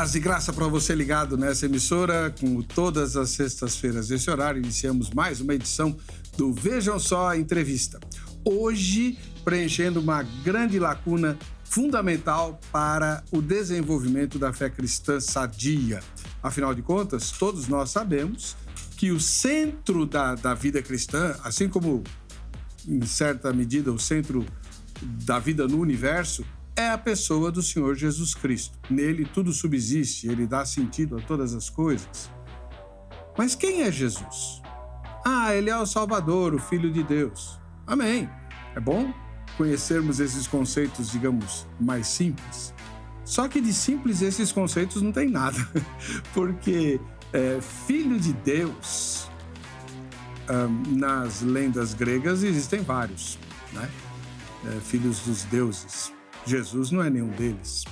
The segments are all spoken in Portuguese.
Paz e graça para você ligado nessa emissora. Como todas as sextas-feiras desse horário, iniciamos mais uma edição do Vejam Só a Entrevista. Hoje, preenchendo uma grande lacuna fundamental para o desenvolvimento da fé cristã sadia. Afinal de contas, todos nós sabemos que o centro da vida cristã, assim como, em certa medida, o centro da vida no universo, é a pessoa do Senhor Jesus Cristo. Nele tudo subsiste, ele dá sentido a todas as coisas. Mas quem é Jesus? Ele é o Salvador, o Filho de Deus. Amém. É bom conhecermos esses conceitos, digamos, mais simples. Só que de simples esses conceitos não tem nada, porque Filho de Deus, nas lendas gregas existem vários, né? Filhos dos deuses. Jesus não é nenhum deles.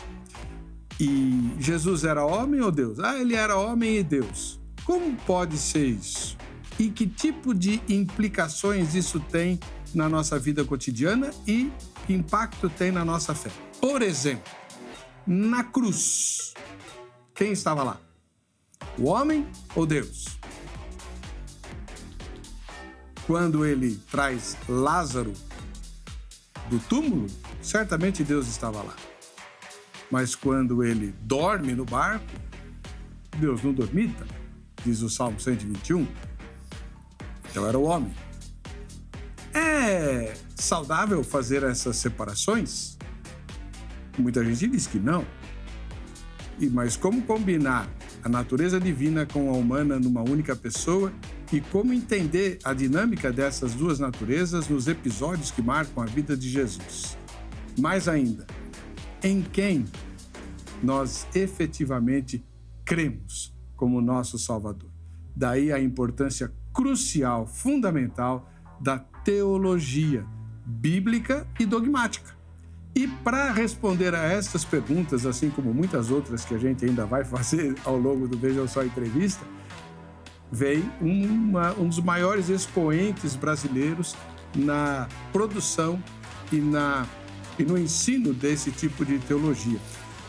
E Jesus era homem ou Deus? Ele era homem e Deus. Como pode ser isso? E que tipo de implicações isso tem na nossa vida cotidiana e que impacto tem na nossa fé? Por exemplo, na cruz, quem estava lá? O homem ou Deus? Quando ele traz Lázaro do túmulo, certamente Deus estava lá. Mas quando ele dorme no barco, Deus não dormita, diz o Salmo 121. Então era o homem. É saudável fazer essas separações? Muita gente diz que não. Mas como combinar a natureza divina com a humana numa única pessoa e como entender a dinâmica dessas duas naturezas nos episódios que marcam a vida de Jesus? Mais ainda, em quem nós efetivamente cremos como nosso Salvador. Daí a importância crucial, fundamental da teologia bíblica e dogmática. E para responder a essas perguntas, assim como muitas outras que a gente ainda vai fazer ao longo do Vejam Só Entrevista, vem um dos maiores expoentes brasileiros na produção e no ensino desse tipo de teologia,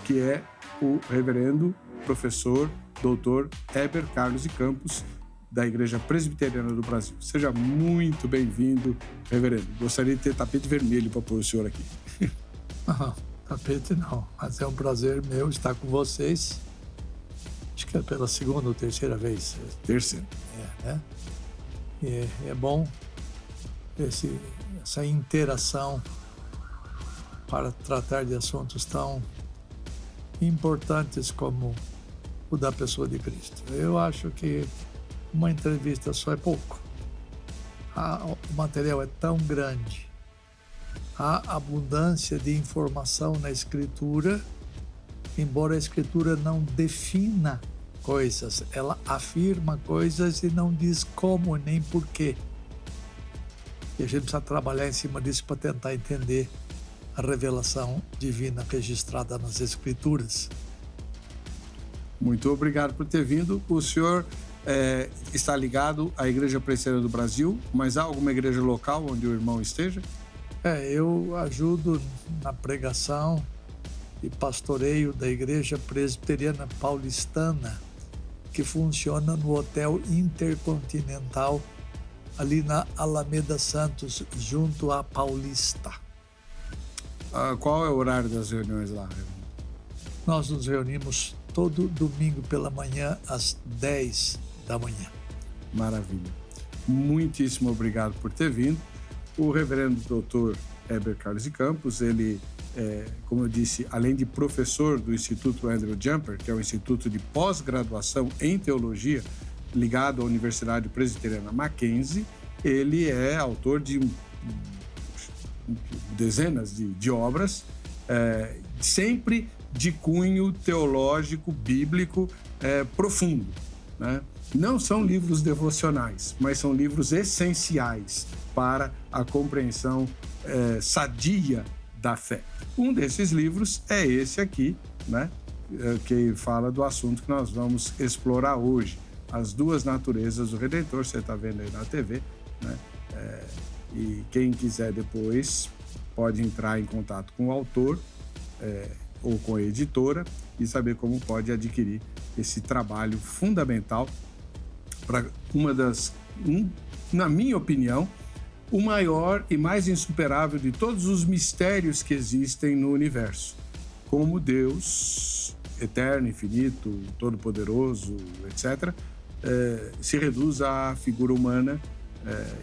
que é o reverendo professor doutor Heber Carlos de Campos, da Igreja Presbiteriana do Brasil. Seja muito bem-vindo, reverendo. Gostaria de ter tapete vermelho para pôr o senhor aqui. Tapete não, mas é um prazer meu estar com vocês. Acho que é pela segunda ou terceira vez. Terceira. Né? E é bom essa interação para tratar de assuntos tão importantes como o da pessoa de Cristo. Eu acho que uma entrevista só é pouco. O material é tão grande, há abundância de informação na Escritura, embora a Escritura não defina coisas, ela afirma coisas e não diz como nem porquê. E a gente precisa trabalhar em cima disso para tentar entender a revelação divina registrada nas Escrituras. Muito obrigado por ter vindo. O senhor está ligado à Igreja Presbiteriana do Brasil, mas há alguma igreja local onde o irmão esteja? Eu ajudo na pregação e pastoreio da Igreja Presbiteriana Paulistana, que funciona no Hotel Intercontinental, ali na Alameda Santos, junto à Paulista. Qual é o horário das reuniões lá? Nós nos reunimos todo domingo pela manhã, às 10 da manhã. Maravilha. Muitíssimo obrigado por ter vindo. O reverendo doutor Heber Carlos de Campos, ele, como eu disse, além de professor do Instituto Andrew Jumper, que é o Instituto de Pós-Graduação em Teologia, ligado à Universidade Presbiteriana Mackenzie, ele é autor de dezenas de obras, sempre de cunho teológico, bíblico, profundo, né? Não são livros devocionais, mas são livros essenciais para a compreensão sadia da fé. Um desses livros é esse aqui, né? Que fala do assunto que nós vamos explorar hoje, as duas naturezas do Redentor. Você está vendo aí na TV, né? E quem quiser depois pode entrar em contato com o autor ou com a editora e saber como pode adquirir esse trabalho fundamental para na minha opinião, o maior e mais insuperável de todos os mistérios que existem no universo. Como Deus, eterno, infinito, todo-poderoso, etc., se reduz à figura humana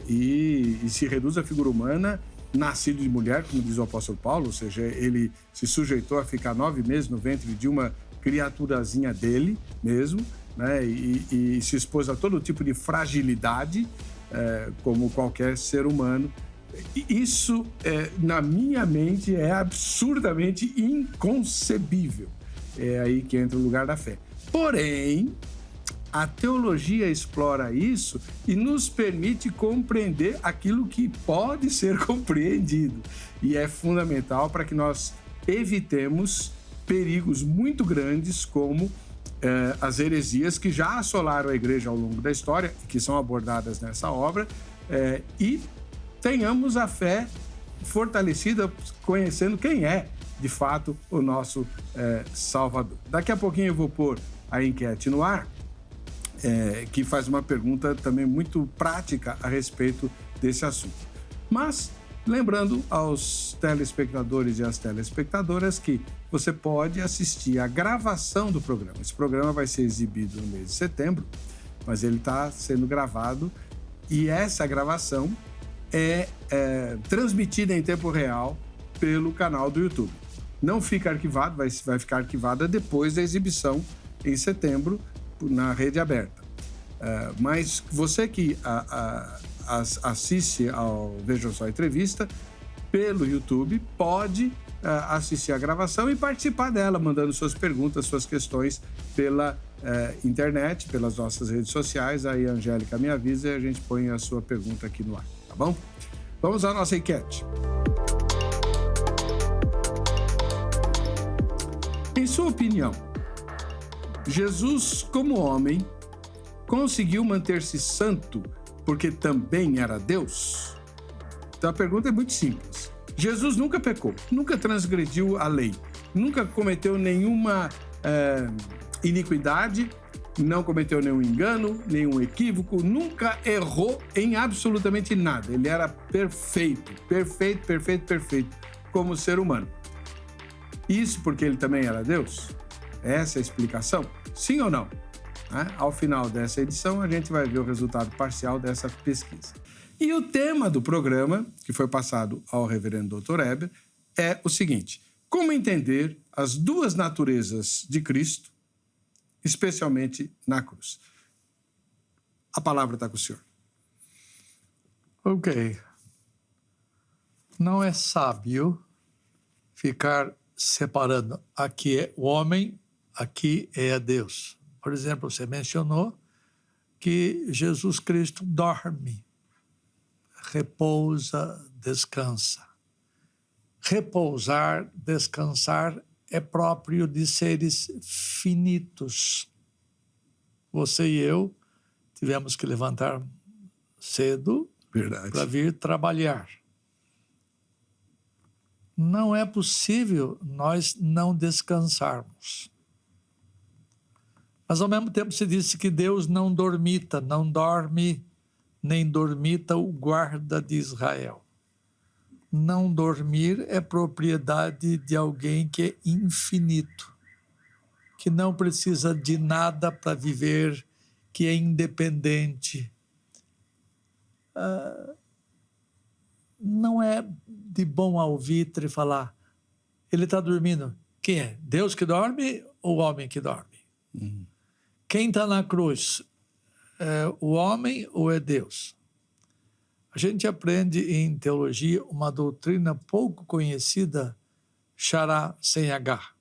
e se reduz à figura humana nascido de mulher, como diz o apóstolo Paulo, ou seja, ele se sujeitou a ficar 9 meses no ventre de uma criaturazinha dele mesmo, né? E se expôs a todo tipo de fragilidade, como qualquer ser humano. Isso, na minha mente, é absurdamente inconcebível. É aí que entra o lugar da fé. Porém, a teologia explora isso e nos permite compreender aquilo que pode ser compreendido. E é fundamental para que nós evitemos perigos muito grandes como as heresias que já assolaram a igreja ao longo da história, que são abordadas nessa obra, e tenhamos a fé fortalecida, conhecendo quem é, de fato, o nosso Salvador. Daqui a pouquinho eu vou pôr a enquete no ar, que faz uma pergunta também muito prática a respeito desse assunto. Mas, lembrando aos telespectadores e às telespectadoras que você pode assistir a gravação do programa. Esse programa vai ser exibido no mês de setembro, mas ele está sendo gravado e essa gravação é transmitida em tempo real pelo canal do YouTube. Não fica arquivado, vai ficar arquivada depois da exibição em setembro na rede aberta. Mas você que assiste ao Veja Só Entrevista pelo YouTube pode assistir a gravação e participar dela, mandando suas perguntas, suas questões pela internet, pelas nossas redes sociais. Aí a Angélica me avisa e a gente põe a sua pergunta aqui no ar, tá bom? Vamos à nossa enquete. Em sua opinião, Jesus, como homem, conseguiu manter-se santo porque também era Deus? Então a pergunta é muito simples. Jesus nunca pecou, nunca transgrediu a lei, nunca cometeu nenhuma iniquidade, não cometeu nenhum engano, nenhum equívoco, nunca errou em absolutamente nada. Ele era perfeito, como ser humano. Isso porque ele também era Deus? Essa é a explicação? Sim ou não? Ao final dessa edição, a gente vai ver o resultado parcial dessa pesquisa. E o tema do programa, que foi passado ao reverendo Dr. Eber, é o seguinte: como entender as duas naturezas de Cristo, especialmente na cruz? A palavra está com o senhor. Ok. Não é sábio ficar separando. Aqui é o homem, aqui é Deus. Por exemplo, você mencionou que Jesus Cristo dorme, repousa, descansa. Repousar, descansar é próprio de seres finitos. Você e eu tivemos que levantar cedo para vir trabalhar. Não é possível nós não descansarmos. Mas, ao mesmo tempo, se disse que Deus não dormita, não dorme, nem dormita o guarda de Israel. Não dormir é propriedade de alguém que é infinito, que não precisa de nada para viver, que é independente. Não é de bom alvitre falar, ele está dormindo. Quem é? Deus que dorme ou o homem que dorme? Quem está na cruz? É o homem ou é Deus? A gente aprende em teologia uma doutrina pouco conhecida, Xará sem H.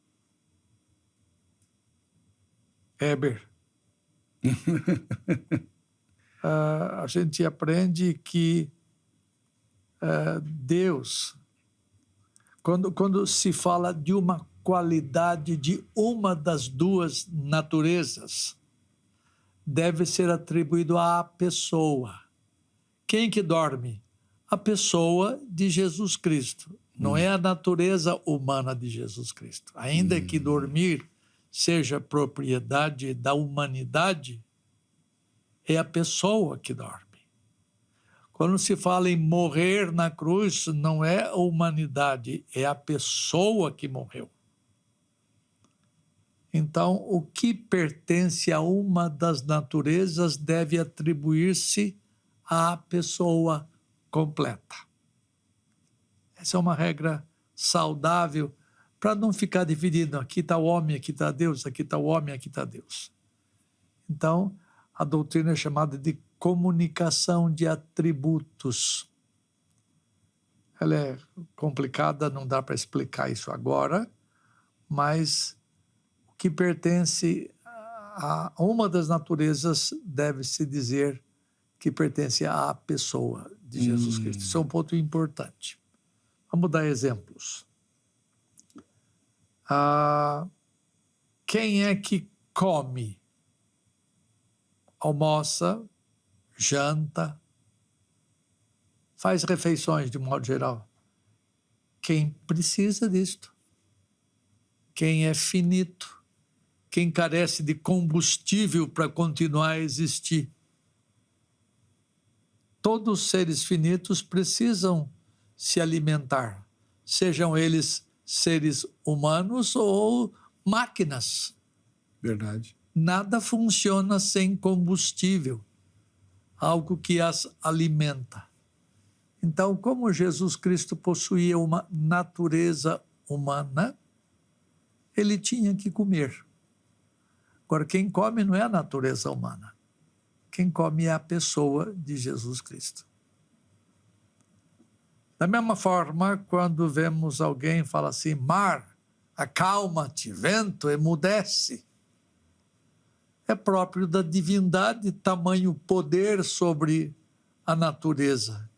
Eber. A gente aprende que Deus, quando se fala de uma qualidade de uma das duas naturezas, deve ser atribuído à pessoa. Quem que dorme? A pessoa de Jesus Cristo. Não é a natureza humana de Jesus Cristo. Ainda que dormir seja propriedade da humanidade, é a pessoa que dorme. Quando se fala em morrer na cruz, não é a humanidade, é a pessoa que morreu. Então, o que pertence a uma das naturezas deve atribuir-se à pessoa completa. Essa é uma regra saudável para não ficar dividido. Aqui está o homem, aqui está Deus, aqui está o homem, aqui está Deus. Então, a doutrina é chamada de comunicação de atributos. Ela é complicada, não dá para explicar isso agora, mas o que pertence a uma das naturezas deve-se dizer que pertence à pessoa de Jesus Cristo. Isso é um ponto importante. Vamos dar exemplos. Quem é que come, almoça, janta, faz refeições de modo geral? Quem precisa disto. Quem é finito. Quem carece de combustível para continuar a existir. Todos os seres finitos precisam se alimentar, sejam eles seres humanos ou máquinas. Verdade. Nada funciona sem combustível, algo que as alimenta. Então, como Jesus Cristo possuía uma natureza humana, ele tinha que comer. Agora, quem come não é a natureza humana. Quem come é a pessoa de Jesus Cristo. Da mesma forma, quando vemos alguém falar assim, mar, acalma-te, vento, emudece, é próprio da divindade tamanho poder sobre a natureza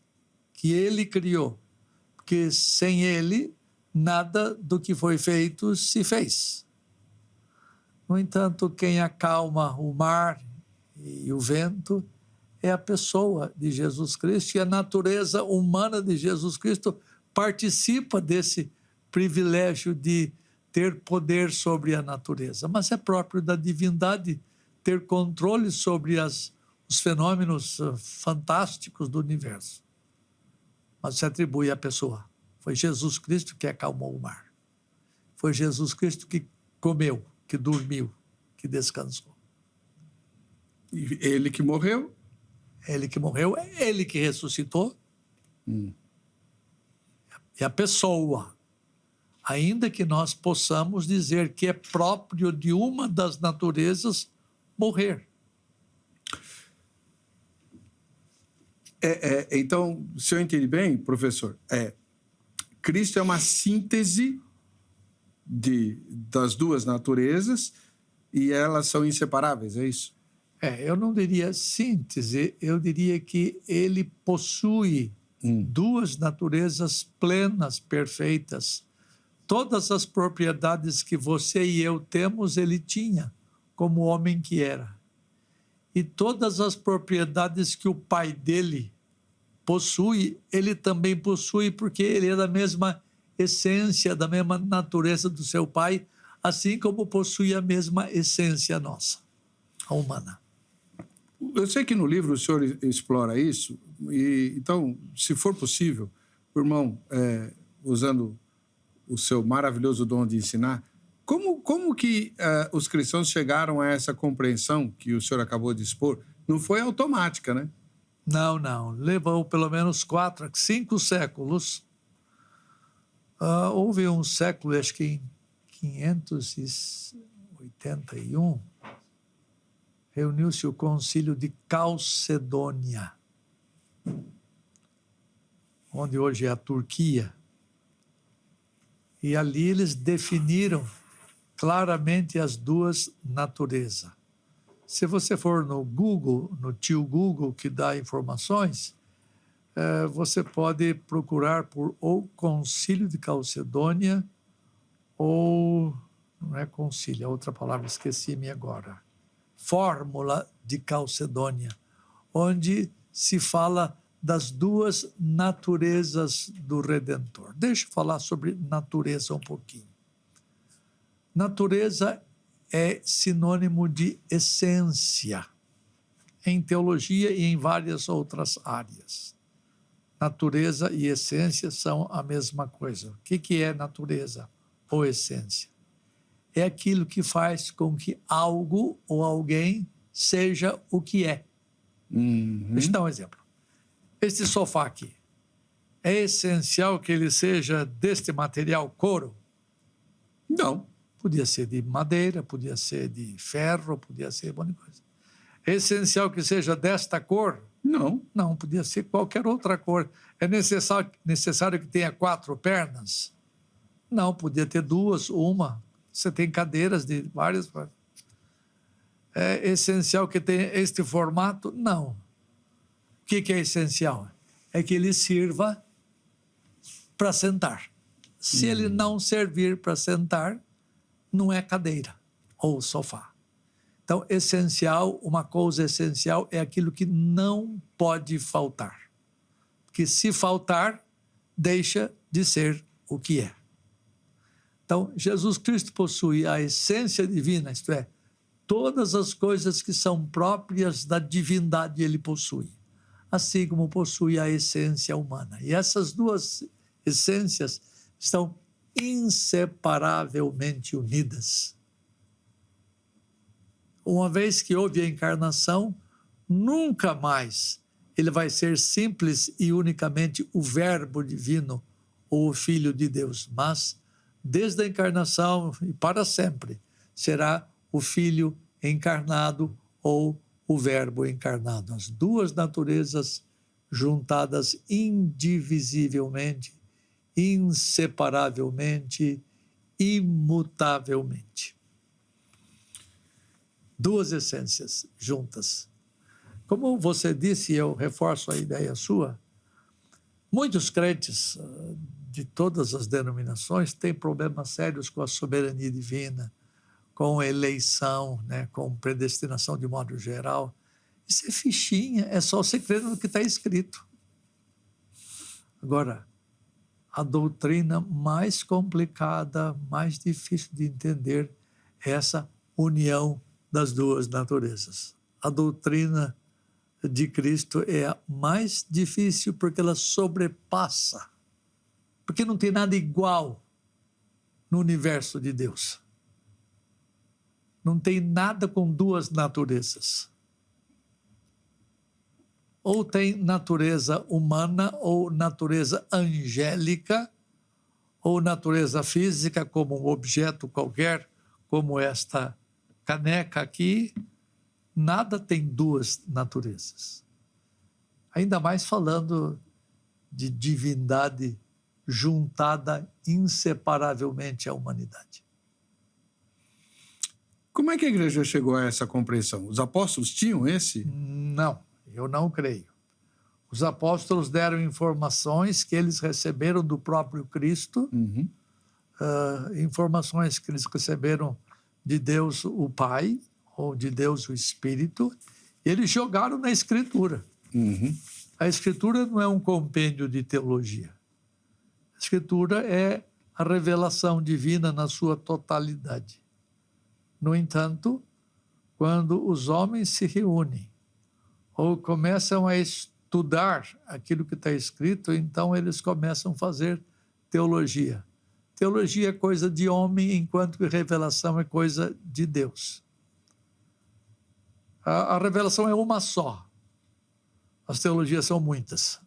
que ele criou, porque sem ele, nada do que foi feito se fez. No entanto, quem acalma o mar e o vento é a pessoa de Jesus Cristo, e a natureza humana de Jesus Cristo participa desse privilégio de ter poder sobre a natureza. Mas é próprio da divindade ter controle sobre os fenômenos fantásticos do universo. Mas se atribui à pessoa. Foi Jesus Cristo que acalmou o mar. Foi Jesus Cristo que comeu, que dormiu, que descansou. E ele que morreu? Ele que morreu, ele que ressuscitou. E a pessoa, ainda que nós possamos dizer que é próprio de uma das naturezas morrer. Então, se eu entendi bem, professor, Cristo é uma síntese das duas naturezas e elas são inseparáveis, é isso? Eu não diria síntese, eu diria que ele possui duas naturezas plenas, perfeitas. Todas as propriedades que você e eu temos, ele tinha, como homem que era. E todas as propriedades que o pai dele possui, ele também possui, porque ele é da mesma essência, da mesma natureza do seu pai, assim como possui a mesma essência nossa, a humana. Eu sei que no livro o senhor explora isso, e então, se for possível, o irmão, usando o seu maravilhoso dom de ensinar, como que os cristãos chegaram a essa compreensão que o senhor acabou de expor? Não foi automática, né? Não. Levou pelo menos 4 a 5 séculos. Houve um século, acho que em 581, reuniu-se o Concílio de Calcedônia, onde hoje é a Turquia. E ali eles definiram claramente as duas naturezas. Se você for no Google, no tio Google, que dá informações, você pode procurar por ou Concílio de Calcedônia ou, não é concílio, é outra palavra, esqueci-me agora, Fórmula de Calcedônia, onde se fala das duas naturezas do Redentor. Deixa eu falar sobre natureza um pouquinho. Natureza é sinônimo de essência, em teologia e em várias outras áreas. Natureza e essência são a mesma coisa. O que é natureza ou essência? É aquilo que faz com que algo ou alguém seja o que é. Deixa eu dar um exemplo. Este sofá aqui, é essencial que ele seja deste material couro? Não. Podia ser de madeira, podia ser de ferro, podia ser um monte de coisa. É essencial que seja desta cor? Não. Não, podia ser qualquer outra cor. É necessário que tenha 4 pernas? Não, podia ter 2, uma. Você tem cadeiras de várias. É essencial que tenha este formato? Não. O que é essencial? É que ele sirva para sentar. Se ele não servir para sentar, não é cadeira ou sofá. Então, essencial, uma coisa essencial é aquilo que não pode faltar. Porque se faltar, deixa de ser o que é. Então, Jesus Cristo possui a essência divina, isto é, todas as coisas que são próprias da divindade ele possui, assim como possui a essência humana. E essas duas essências estão inseparavelmente unidas. Uma vez que houve a encarnação, nunca mais ele vai ser simples e unicamente o Verbo divino ou o Filho de Deus, mas desde a encarnação e para sempre será o Filho encarnado ou o Verbo encarnado. As duas naturezas juntadas indivisivelmente, inseparavelmente, imutavelmente. Duas essências juntas. Como você disse, eu reforço a ideia sua, muitos crentes de todas as denominações têm problemas sérios com a soberania divina, com eleição, né, com predestinação de modo geral. Isso é fichinha, é só você crer no que está escrito. Agora, a doutrina mais complicada, mais difícil de entender é essa união das duas naturezas. A doutrina de Cristo é a mais difícil porque ela sobrepassa, porque não tem nada igual no universo de Deus. Não tem nada com duas naturezas. Ou tem natureza humana, ou natureza angélica, ou natureza física, como um objeto qualquer, como esta caneca aqui. Nada tem duas naturezas. Ainda mais falando de divindade juntada inseparavelmente à humanidade. Como é que a igreja chegou a essa compreensão? Os apóstolos tinham esse? Não, eu não creio. Os apóstolos deram informações que eles receberam do próprio Cristo, informações que eles receberam de Deus o Pai, ou de Deus o Espírito, e eles jogaram na Escritura. A Escritura não é um compêndio de teologia. A Escritura é a revelação divina na sua totalidade. No entanto, quando os homens se reúnem ou começam a estudar aquilo que está escrito, então eles começam a fazer teologia. Teologia é coisa de homem, enquanto que revelação é coisa de Deus. A revelação é uma só. As teologias são muitas.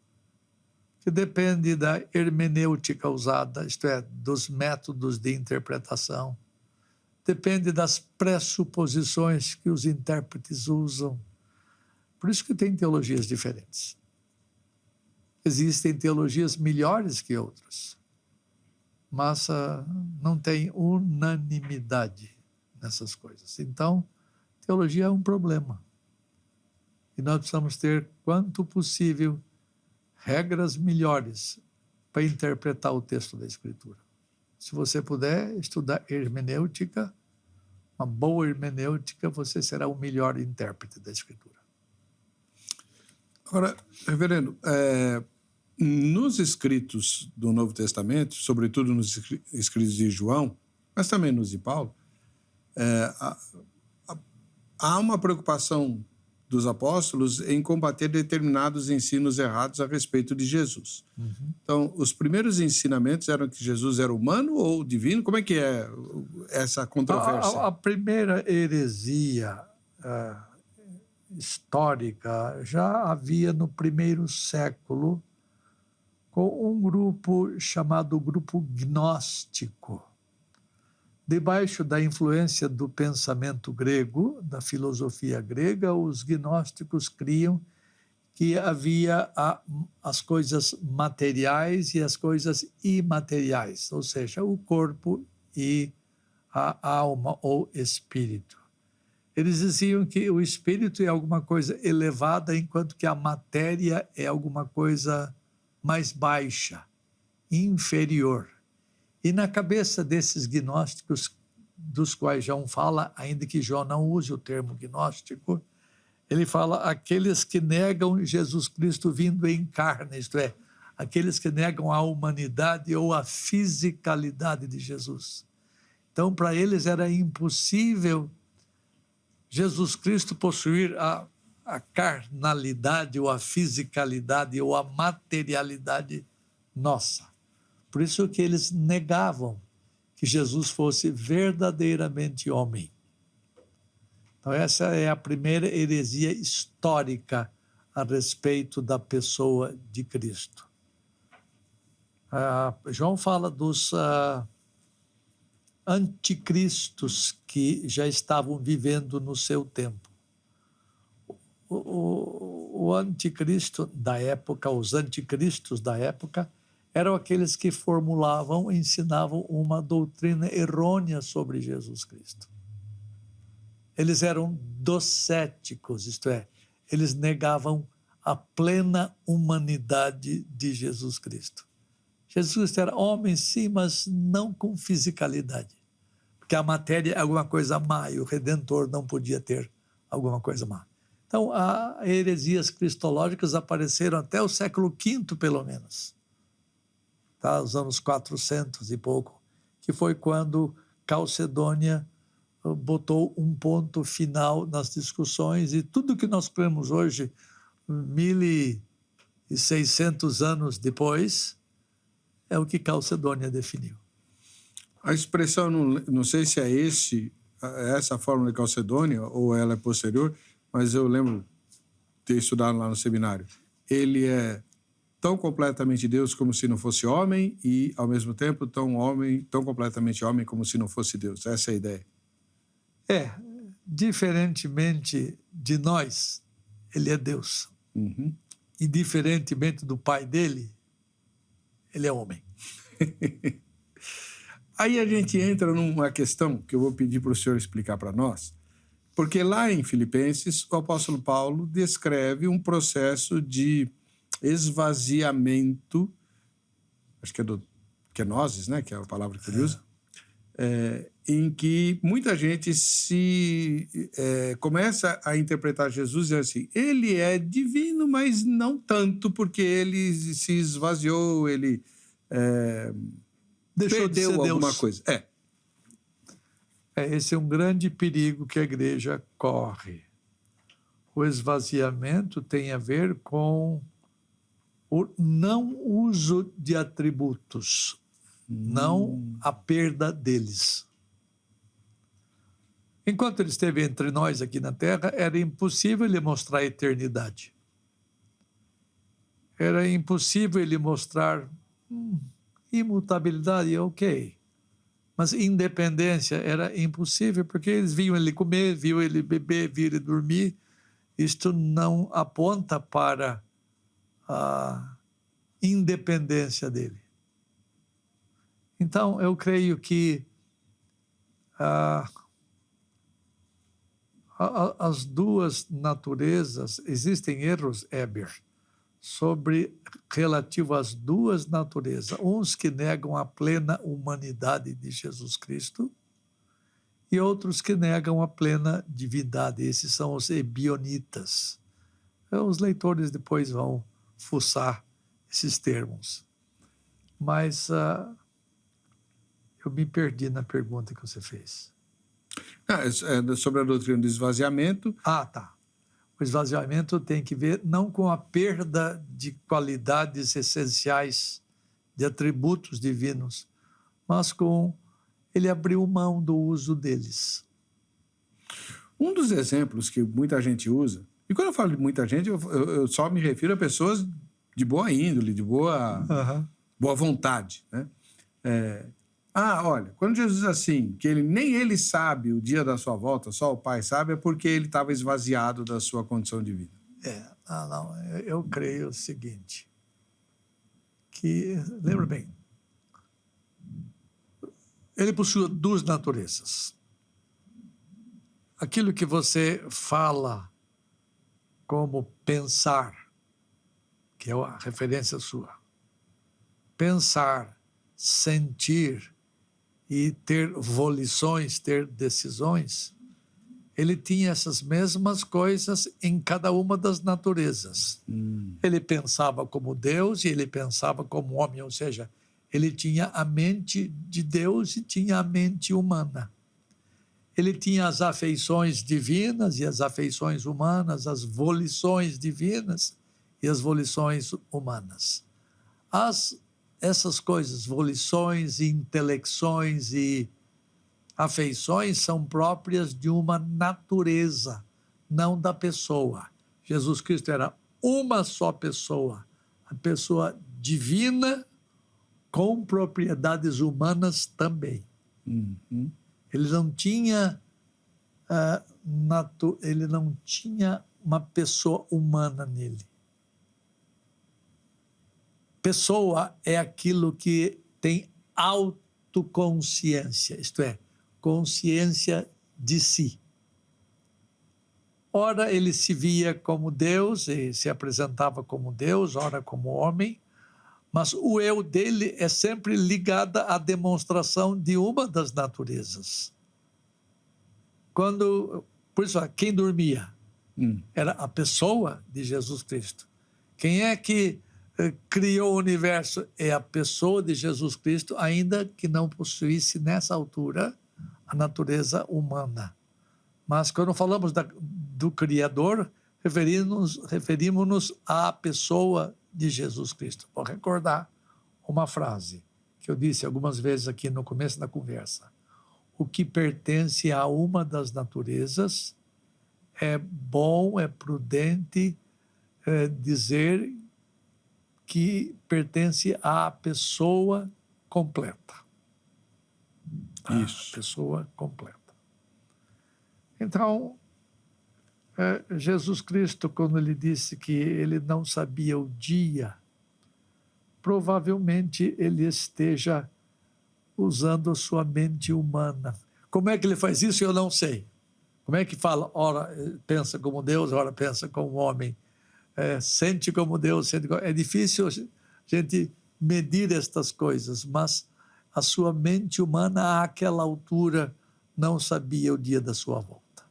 Que depende da hermenêutica usada, isto é, dos métodos de interpretação. Depende das pressuposições que os intérpretes usam. Por isso que tem teologias diferentes. Existem teologias melhores que outras, mas não tem unanimidade nessas coisas. Então, teologia é um problema. E nós precisamos ter, quanto possível, regras melhores para interpretar o texto da Escritura. Se você puder estudar hermenêutica, uma boa hermenêutica, você será o melhor intérprete da Escritura. Agora, reverendo, nos escritos do Novo Testamento, sobretudo nos escritos de João, mas também nos de Paulo, há uma preocupação dos apóstolos em combater determinados ensinos errados a respeito de Jesus. Uhum. Então, os primeiros ensinamentos eram que Jesus era humano ou divino? Como é que é essa controvérsia? A primeira heresia histórica já havia no primeiro século com um grupo chamado grupo gnóstico. Debaixo da influência do pensamento grego, da filosofia grega, os gnósticos criam que havia as coisas materiais e as coisas imateriais, ou seja, o corpo e a alma ou espírito. Eles diziam que o espírito é alguma coisa elevada, enquanto que a matéria é alguma coisa mais baixa, inferior. E na cabeça desses gnósticos, dos quais João fala, ainda que João não use o termo gnóstico, ele fala aqueles que negam Jesus Cristo vindo em carne, isto é, aqueles que negam a humanidade ou a fisicalidade de Jesus. Então, para eles era impossível Jesus Cristo possuir a carnalidade ou a fisicalidade ou a materialidade nossa. Por isso que eles negavam que Jesus fosse verdadeiramente homem. Então essa é a primeira heresia histórica a respeito da pessoa de Cristo. João fala dos anticristos que já estavam vivendo no seu tempo. O anticristo da época, os anticristos da época, eram aqueles que formulavam, ensinavam uma doutrina errônea sobre Jesus Cristo. Eles eram docéticos, isto é, eles negavam a plena humanidade de Jesus Cristo. Jesus Cristo era homem, sim, mas não com fisicalidade, porque a matéria é alguma coisa má e o Redentor não podia ter alguma coisa má. Então, as heresias cristológicas apareceram até o século V, pelo menos. Tá, os anos 400 e pouco, que foi quando Calcedônia botou um ponto final nas discussões, e tudo que nós cremos hoje, 1.600 anos depois, é o que Calcedônia definiu. A expressão, não sei se é essa fórmula de Calcedônia ou ela é posterior, mas eu lembro de ter estudado lá no seminário. Ele é tão completamente Deus como se não fosse homem e, ao mesmo tempo, tão completamente homem como se não fosse Deus. Essa é a ideia. Diferentemente de nós, ele é Deus. Uhum. E diferentemente do pai dele, ele é homem. Aí a gente entra numa questão que eu vou pedir para o senhor explicar para nós, porque lá em Filipenses, o apóstolo Paulo descreve um processo de esvaziamento, acho que é do kenosis, né, que é a palavra que ele usa, em que muita gente começa a interpretar Jesus assim, ele é divino, mas não tanto, porque ele se esvaziou, ele deixou de ser alguma Deus. coisa. Esse é um grande perigo que a igreja corre. O esvaziamento tem a ver com o não uso de atributos, não a perda deles. Enquanto ele esteve entre nós aqui na Terra, era impossível ele mostrar a eternidade. Era impossível ele mostrar imutabilidade, ok. Mas independência era impossível, porque eles viam ele comer, viam ele beber, viam ele dormir. Isto não aponta para a independência dele. Então, eu creio que as duas naturezas, existem erros, Heber, relativo às duas naturezas. Uns que negam a plena humanidade de Jesus Cristo e outros que negam a plena divindade. Esses são os ebionitas. Os leitores depois vão fuçar esses termos. Mas eu me perdi na pergunta que você fez. Sobre a doutrina do esvaziamento. Tá. O esvaziamento tem que ver não com a perda de qualidades essenciais, de atributos divinos, mas com ele abriu mão do uso deles. Um dos exemplos que muita gente usa, e quando eu falo de muita gente, eu só me refiro a pessoas de boa índole, de boa vontade, né? Olha, quando Jesus diz assim, que nem ele sabe o dia da sua volta, só o Pai sabe, é porque ele estava esvaziado da sua condição de vida. Eu creio o seguinte, que, lembra bem, ele possui duas naturezas. Aquilo que você fala como pensar, que é a referência sua, pensar, sentir e ter volições, ter decisões, ele tinha essas mesmas coisas em cada uma das naturezas. Ele pensava como Deus e ele pensava como homem, ou seja, ele tinha a mente de Deus e tinha a mente humana. Ele tinha as afeições divinas e as afeições humanas, as volições divinas e as volições humanas. Essas coisas, volições, intelecções e afeições, são próprias de uma natureza, não da pessoa. Jesus Cristo era uma só pessoa, a pessoa divina com propriedades humanas também. Ele não tinha ele não tinha uma pessoa humana nele. Pessoa é aquilo que tem autoconsciência, isto é, consciência de si. Ora, ele se via como Deus e se apresentava como Deus, ora como homem, mas o eu dele é sempre ligado à demonstração de uma das naturezas. Por isso, quem dormia era a pessoa de Jesus Cristo. Quem é que criou o universo? É a pessoa de Jesus Cristo, ainda que não possuísse nessa altura a natureza humana. Mas quando falamos do Criador, referimos-nos à pessoa de Jesus Cristo. Vou recordar uma frase que eu disse algumas vezes aqui no começo da conversa. O que pertence a uma das naturezas é bom, é prudente dizer que pertence à pessoa completa. Isso. A pessoa completa. Então, Jesus Cristo, quando ele disse que ele não sabia o dia, provavelmente ele esteja usando a sua mente humana. Como é que ele faz isso? Eu não sei. Como é que fala? Ora pensa como Deus, ora pensa como homem. Sente como Deus, sente como... É difícil a gente medir estas coisas, mas a sua mente humana, àquela altura, não sabia o dia da sua volta.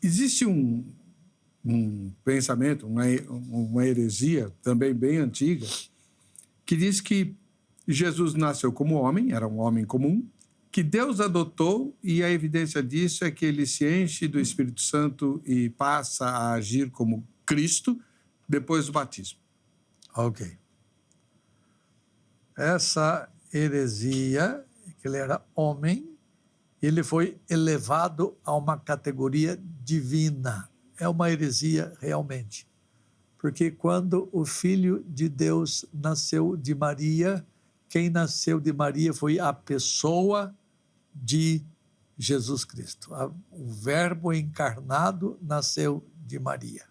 Existe um pensamento, uma heresia também bem antiga, que diz que Jesus nasceu como homem, era um homem comum, que Deus adotou, e a evidência disso é que ele se enche do Espírito Santo e passa a agir como Cristo depois do batismo. Ok. Essa heresia, que ele era homem, ele foi elevado a uma categoria divina. É uma heresia realmente. Porque quando o Filho de Deus nasceu de Maria, quem nasceu de Maria foi a pessoa de Jesus Cristo. O Verbo encarnado nasceu de Maria.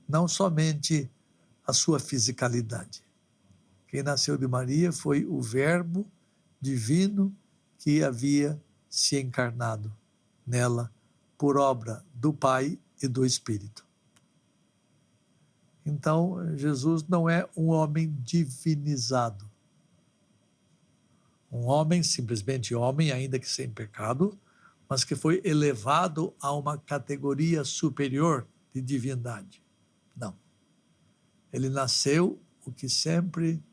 Não somente a sua fisicalidade. Quem nasceu de Maria foi o Verbo divino que havia se encarnado nela por obra do Pai e do Espírito. Então, Jesus não é um homem divinizado. Um homem, simplesmente homem, ainda que sem pecado, mas que foi elevado a uma categoria superior de divindade. Não. Ele nasceu o que sempre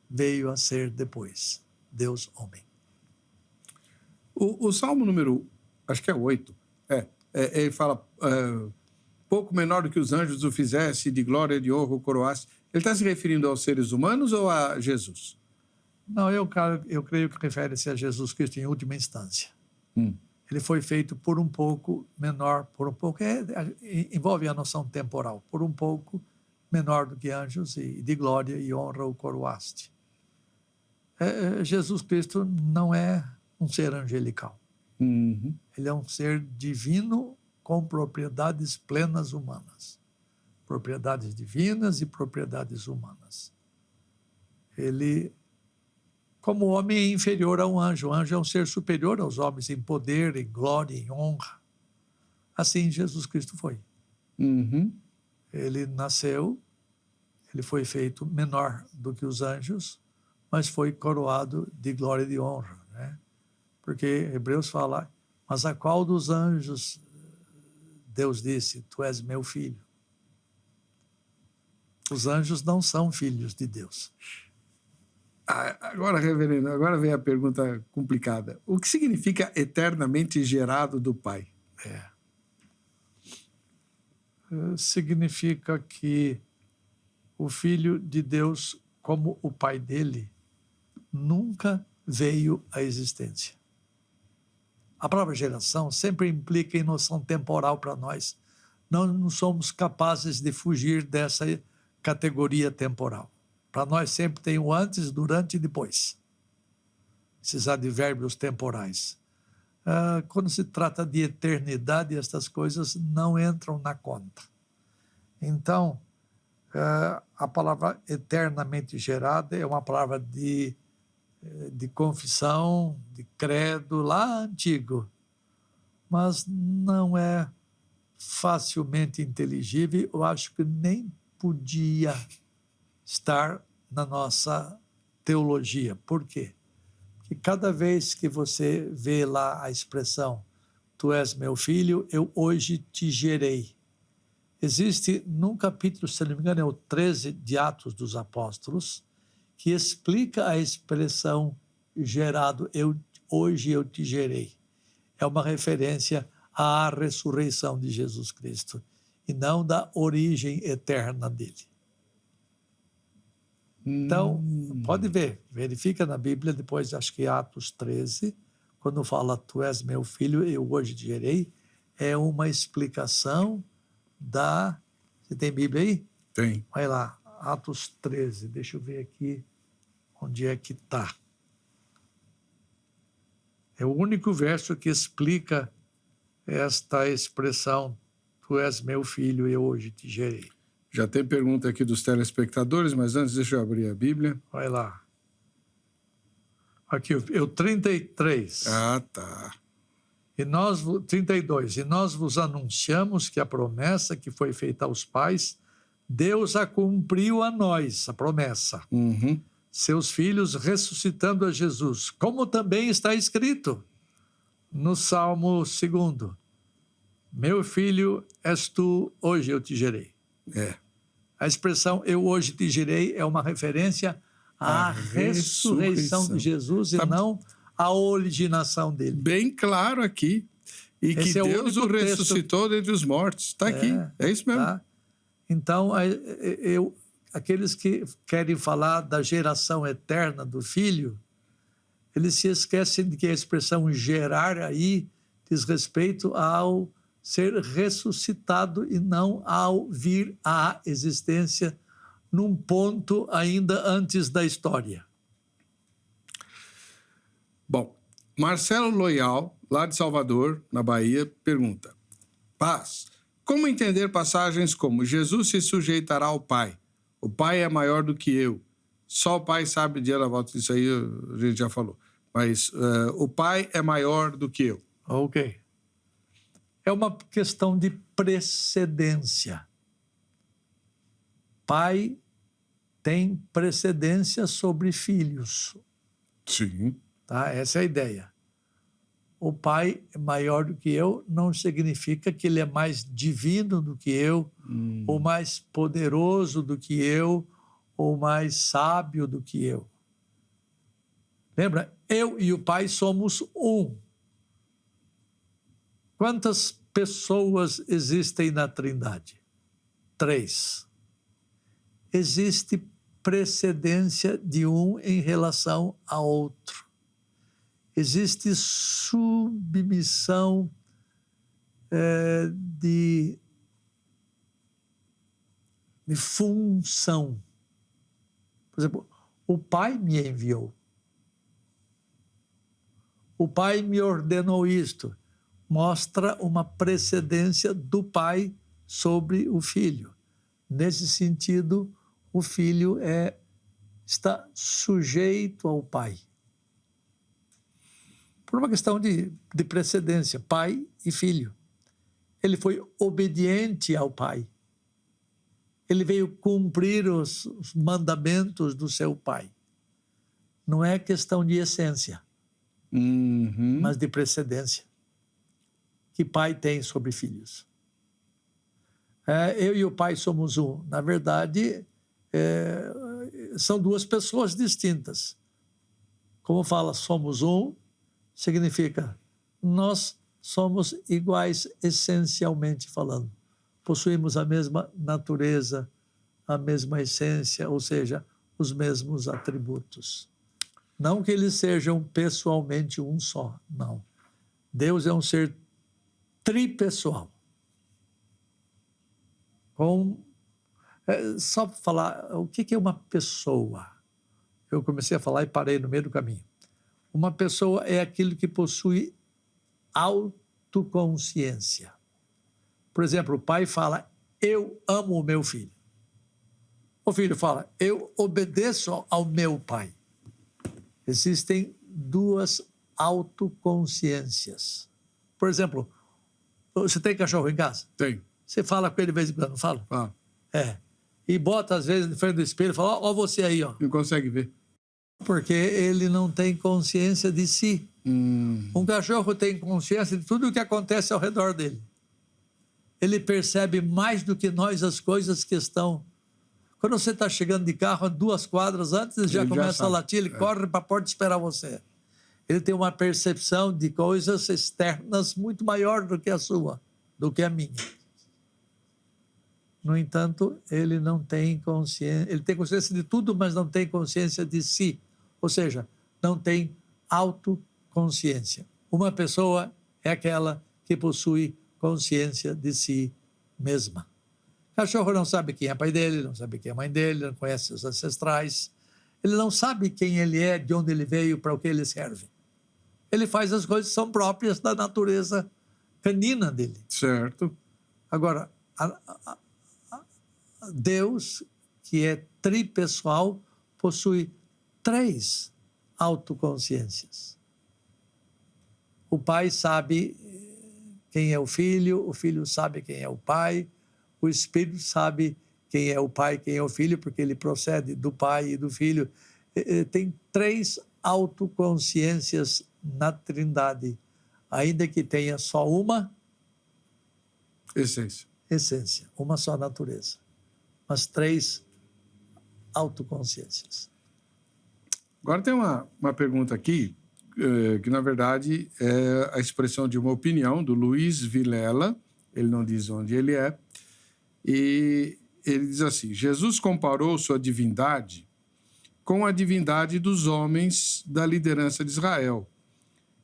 veio a ser depois, Deus homem. O Salmo número, acho que é 8, ele fala, pouco menor do que os anjos o fizesse, de glória, de honra o coroasse. Ele está se referindo aos seres humanos ou a Jesus? Não, eu creio que refere-se a Jesus Cristo em última instância. Ele foi feito por um pouco menor, por um pouco, envolve a noção temporal, por um pouco menor do que anjos, e de glória e honra o coroaste. Jesus Cristo não é um ser angelical. Ele é um ser divino com propriedades plenas humanas. Propriedades divinas e propriedades humanas. Ele, como homem, é inferior a um anjo. O anjo é um ser superior aos homens em poder, em glória, em honra. Assim Jesus Cristo foi. Ele nasceu, ele foi feito menor do que os anjos, mas foi coroado de glória e de honra, né? Porque Hebreus fala, mas a qual dos anjos Deus disse, tu és meu filho? Os anjos não são filhos de Deus. Agora, reverendo, agora vem a pergunta complicada. O que significa eternamente gerado do Pai? Significa que o Filho de Deus, como o Pai dele, nunca veio à existência. A palavra geração sempre implica em noção temporal para nós. Não somos capazes de fugir dessa categoria temporal. Para nós sempre tem o antes, durante e depois. Esses advérbios temporais. Quando se trata de eternidade, estas coisas não entram na conta. Então, a palavra eternamente gerada é uma palavra de confissão, de credo, lá antigo, mas não é facilmente inteligível. Eu acho que nem podia estar na nossa teologia. Por quê? Porque cada vez que você vê lá a expressão tu és meu filho, eu hoje te gerei. Existe num capítulo, se não me engano, é o 13 de Atos dos Apóstolos, que explica a expressão gerado, hoje eu te gerei. É uma referência à ressurreição de Jesus Cristo e não da origem eterna dele. Então, pode ver, verifica na Bíblia, depois acho que Atos 13, quando fala tu és meu filho, eu hoje te gerei, é uma explicação da... Você tem Bíblia aí? Tem. Vai lá, Atos 13, deixa eu ver aqui onde é que está. É o único verso que explica esta expressão, tu és meu filho, eu hoje te gerei. Já tem pergunta aqui dos telespectadores, mas antes deixa eu abrir a Bíblia. Vai lá. Aqui, o 33. Ah, tá. 32. E nós vos anunciamos que a promessa que foi feita aos pais, Deus a cumpriu a nós, a promessa. Seus filhos ressuscitando a Jesus, como também está escrito no Salmo 2. Meu filho és tu, hoje eu te gerei. A expressão eu hoje te gerei é uma referência à ressurreição de Jesus e não à originação dele. Bem claro aqui. E que Deus o ressuscitou dentre os mortos. Está aqui, é isso mesmo. Tá? Então, aqueles que querem falar da geração eterna do Filho, eles se esquecem de que a expressão gerar aí diz respeito ao ser ressuscitado e não ao vir à existência num ponto ainda antes da história. Bom, Marcelo Loyal, lá de Salvador, na Bahia, pergunta: Paz, como entender passagens como Jesus se sujeitará ao Pai? O Pai é maior do que eu. Só o Pai sabe o dia da volta. Isso aí a gente já falou. Mas o Pai é maior do que eu. Ok. É uma questão de precedência. Pai tem precedência sobre filhos. Sim. Tá? Essa é a ideia. o pai é maior do que eu não significa que ele é mais divino do que eu, ou mais poderoso do que eu, ou mais sábio do que eu. Lembra? Eu e o pai somos um. Quantas pessoas existem na Trindade? 3. Existe precedência de um em relação a outro. Existe submissão de função. Por exemplo, o Pai me enviou. O Pai me ordenou isto. Mostra uma precedência do Pai sobre o Filho. Nesse sentido, o Filho está sujeito ao Pai. Por uma questão de precedência, pai e filho. Ele foi obediente ao pai. Ele veio cumprir os mandamentos do seu pai. Não é questão de essência, mas de precedência que pai tem sobre filhos. Eu e o pai somos um. Na verdade, são duas pessoas distintas. Como fala, somos um, significa nós somos iguais essencialmente falando. Possuímos a mesma natureza, a mesma essência, ou seja, os mesmos atributos. Não que eles sejam pessoalmente um só, não. Deus é um ser tripessoal. Só para falar, o que é uma pessoa? Eu comecei a falar e parei no meio do caminho. Uma pessoa é aquilo que possui autoconsciência. Por exemplo, o pai fala, eu amo o meu filho. O filho fala, eu obedeço ao meu pai. Existem duas autoconsciências. Por exemplo, você tem cachorro em casa? Tem. Você fala com ele de vez em quando, não fala? Ah. E bota, às vezes, de frente do espelho e fala, ó você aí, ó. Não consegue ver. Porque ele não tem consciência de si. Um cachorro tem consciência de tudo o que acontece ao redor dele. Ele percebe mais do que nós as coisas que estão... Quando você está chegando de carro 2 quadras antes, ele já começa a latir, ele corre para a porta esperar você. Ele tem uma percepção de coisas externas muito maior do que a sua, do que a minha. No entanto, ele não tem consciência... Ele tem consciência de tudo, mas não tem consciência de si. Ou seja, não tem autoconsciência. Uma pessoa é aquela que possui consciência de si mesma. Cachorro não sabe quem é pai dele, não sabe quem é mãe dele, não conhece os ancestrais. Ele não sabe quem ele é, de onde ele veio, para o que ele serve. Ele faz as coisas que são próprias da natureza canina dele. Certo. Agora, Deus, que é tripessoal, possui 3 autoconsciências. O pai sabe quem é o filho sabe quem é o pai, o Espírito sabe quem é o pai e quem é o filho, porque ele procede do pai e do filho. Tem 3 autoconsciências na Trindade, ainda que tenha só uma essência, uma só natureza, mas 3 autoconsciências. Agora tem uma pergunta aqui, que na verdade é a expressão de uma opinião do Luiz Vilela, ele não diz onde ele é, e ele diz assim, Jesus comparou sua divindade com a divindade dos homens da liderança de Israel,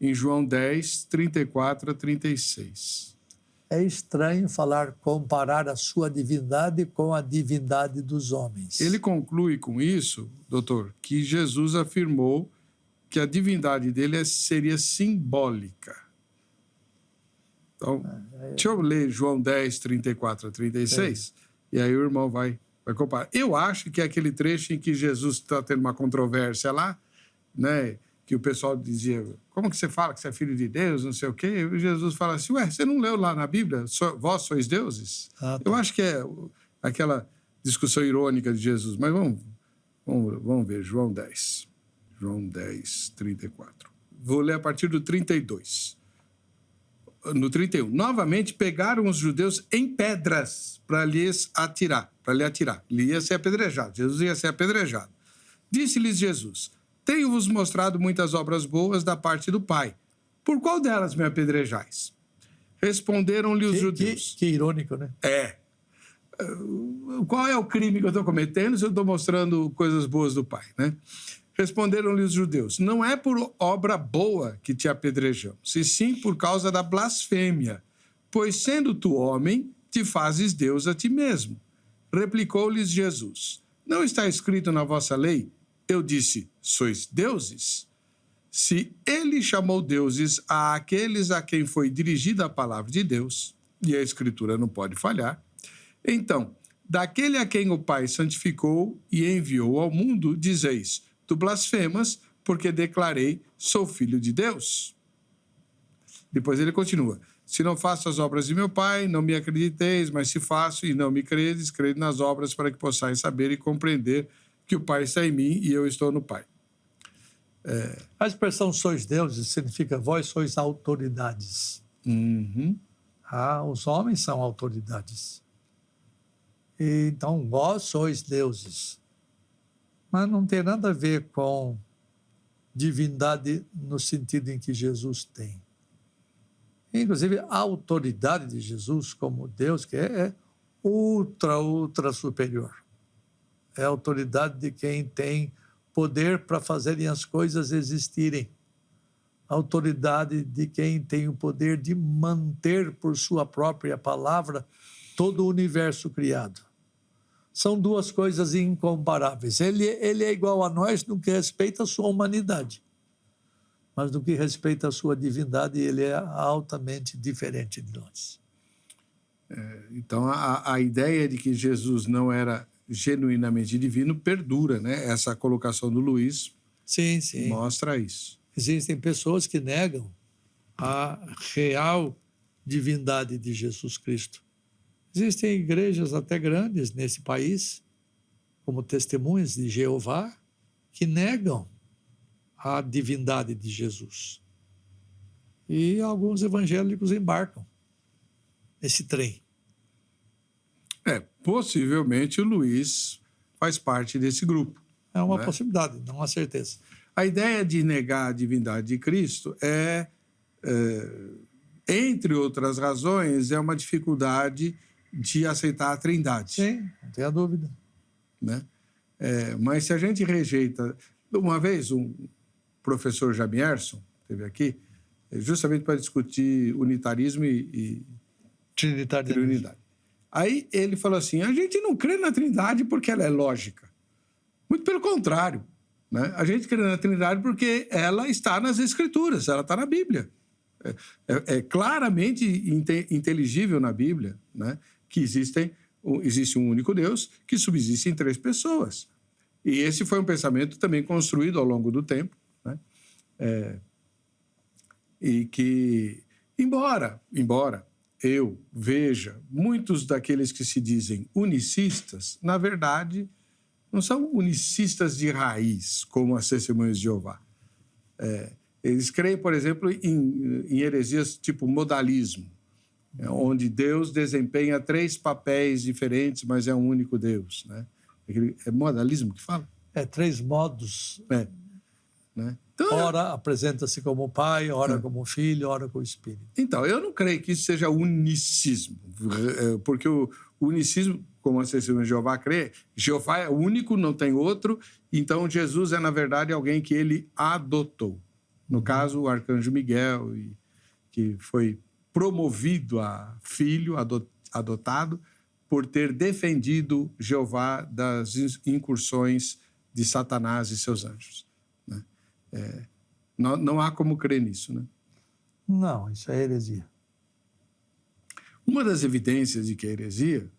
em João 10, 34 a 36. É estranho comparar a sua divindade com a divindade dos homens. Ele conclui com isso, doutor, que Jesus afirmou que a divindade dele seria simbólica. Então, deixa eu ler João 10, 34 a 36, e aí o irmão vai comparar. Eu acho que é aquele trecho em que Jesus está tendo uma controvérsia lá, né? Que o pessoal dizia, como que você fala que você é filho de Deus, não sei o quê? E Jesus fala assim, você não leu lá na Bíblia, vós sois deuses? Tá. Eu acho que é aquela discussão irônica de Jesus, mas vamos ver, João 10, 34. Vou ler a partir do 32. no 31. Novamente pegaram os judeus em pedras para lhe atirar. Ele ia ser apedrejado. Jesus ia ser apedrejado. Disse-lhes Jesus: tenho-vos mostrado muitas obras boas da parte do Pai. Por qual delas me apedrejais? Responderam-lhe os judeus. Que irônico, né? Qual é o crime que eu estou cometendo se eu estou mostrando coisas boas do Pai, né? Responderam-lhe os judeus: não é por obra boa que te apedrejamos, e sim por causa da blasfêmia, pois sendo tu homem, te fazes Deus a ti mesmo. Replicou-lhes Jesus: não está escrito na vossa lei? Eu disse: sois deuses? Se ele chamou deuses àqueles a quem foi dirigida a palavra de Deus, e a Escritura não pode falhar, então, daquele a quem o Pai santificou e enviou ao mundo, dizeis: tu blasfemas, porque declarei, sou filho de Deus. Depois ele continua: se não faço as obras de meu Pai, não me acrediteis, mas se faço e não me credes, crede nas obras para que possais saber e compreender que o Pai está em mim e eu estou no Pai. A expressão sois deuses significa vós sois autoridades. Uhum. Os homens são autoridades. Então, vós sois deuses. Mas não tem nada a ver com divindade no sentido em que Jesus tem. Inclusive, a autoridade de Jesus como Deus, que é ultra superior. É a autoridade de quem tem poder para fazerem as coisas existirem. A autoridade de quem tem o poder de manter por sua própria palavra todo o universo criado. São duas coisas incomparáveis. Ele é igual a nós no que respeita a sua humanidade. Mas no que respeita a sua divindade, ele é altamente diferente de nós. Então, a ideia de que Jesus não era genuinamente divino perdura, né? Essa colocação do Luiz sim. mostra isso. Existem pessoas que negam a real divindade de Jesus Cristo. Existem igrejas até grandes nesse país, como Testemunhas de Jeová, que negam a divindade de Jesus. E alguns evangélicos embarcam nesse trem. Possivelmente o Luiz faz parte desse grupo. É uma possibilidade, não uma certeza. A ideia de negar a divindade de Cristo entre outras razões, é uma dificuldade de aceitar a Trindade. Sim, não tenha dúvida. Né? Mas se a gente rejeita... Uma vez, um professor Jamierson esteve aqui, justamente para discutir unitarismo e trinidade. Aí ele falou assim: a gente não crê na Trindade porque ela é lógica. Muito pelo contrário. Né? A gente crê na Trindade porque ela está nas Escrituras, ela está na Bíblia. É claramente inteligível na Bíblia, né, que existe um único Deus que subsiste em três pessoas. E esse foi um pensamento também construído ao longo do tempo, né? E que, embora eu veja muitos daqueles que se dizem unicistas, na verdade, não são unicistas de raiz, como as Testemunhas de Jeová. Eles creem, por exemplo, em heresias tipo modalismo, onde Deus desempenha três papéis diferentes, mas é um único Deus. Né? É modalismo que fala? Três modos. Né? Então, ora apresenta-se como Pai, ora como Filho, ora como Espírito. Então, eu não creio que isso seja unicismo, porque o unicismo, como a Testemunhas de Jeová crê, Jeová é único, não tem outro, então Jesus é, na verdade, alguém que ele adotou. No caso, o arcanjo Miguel, que foi promovido a filho adotado por ter defendido Jeová das incursões de Satanás e seus anjos. Né? Não há como crer nisso. Né? Não, isso é heresia. Uma das evidências de que é heresia,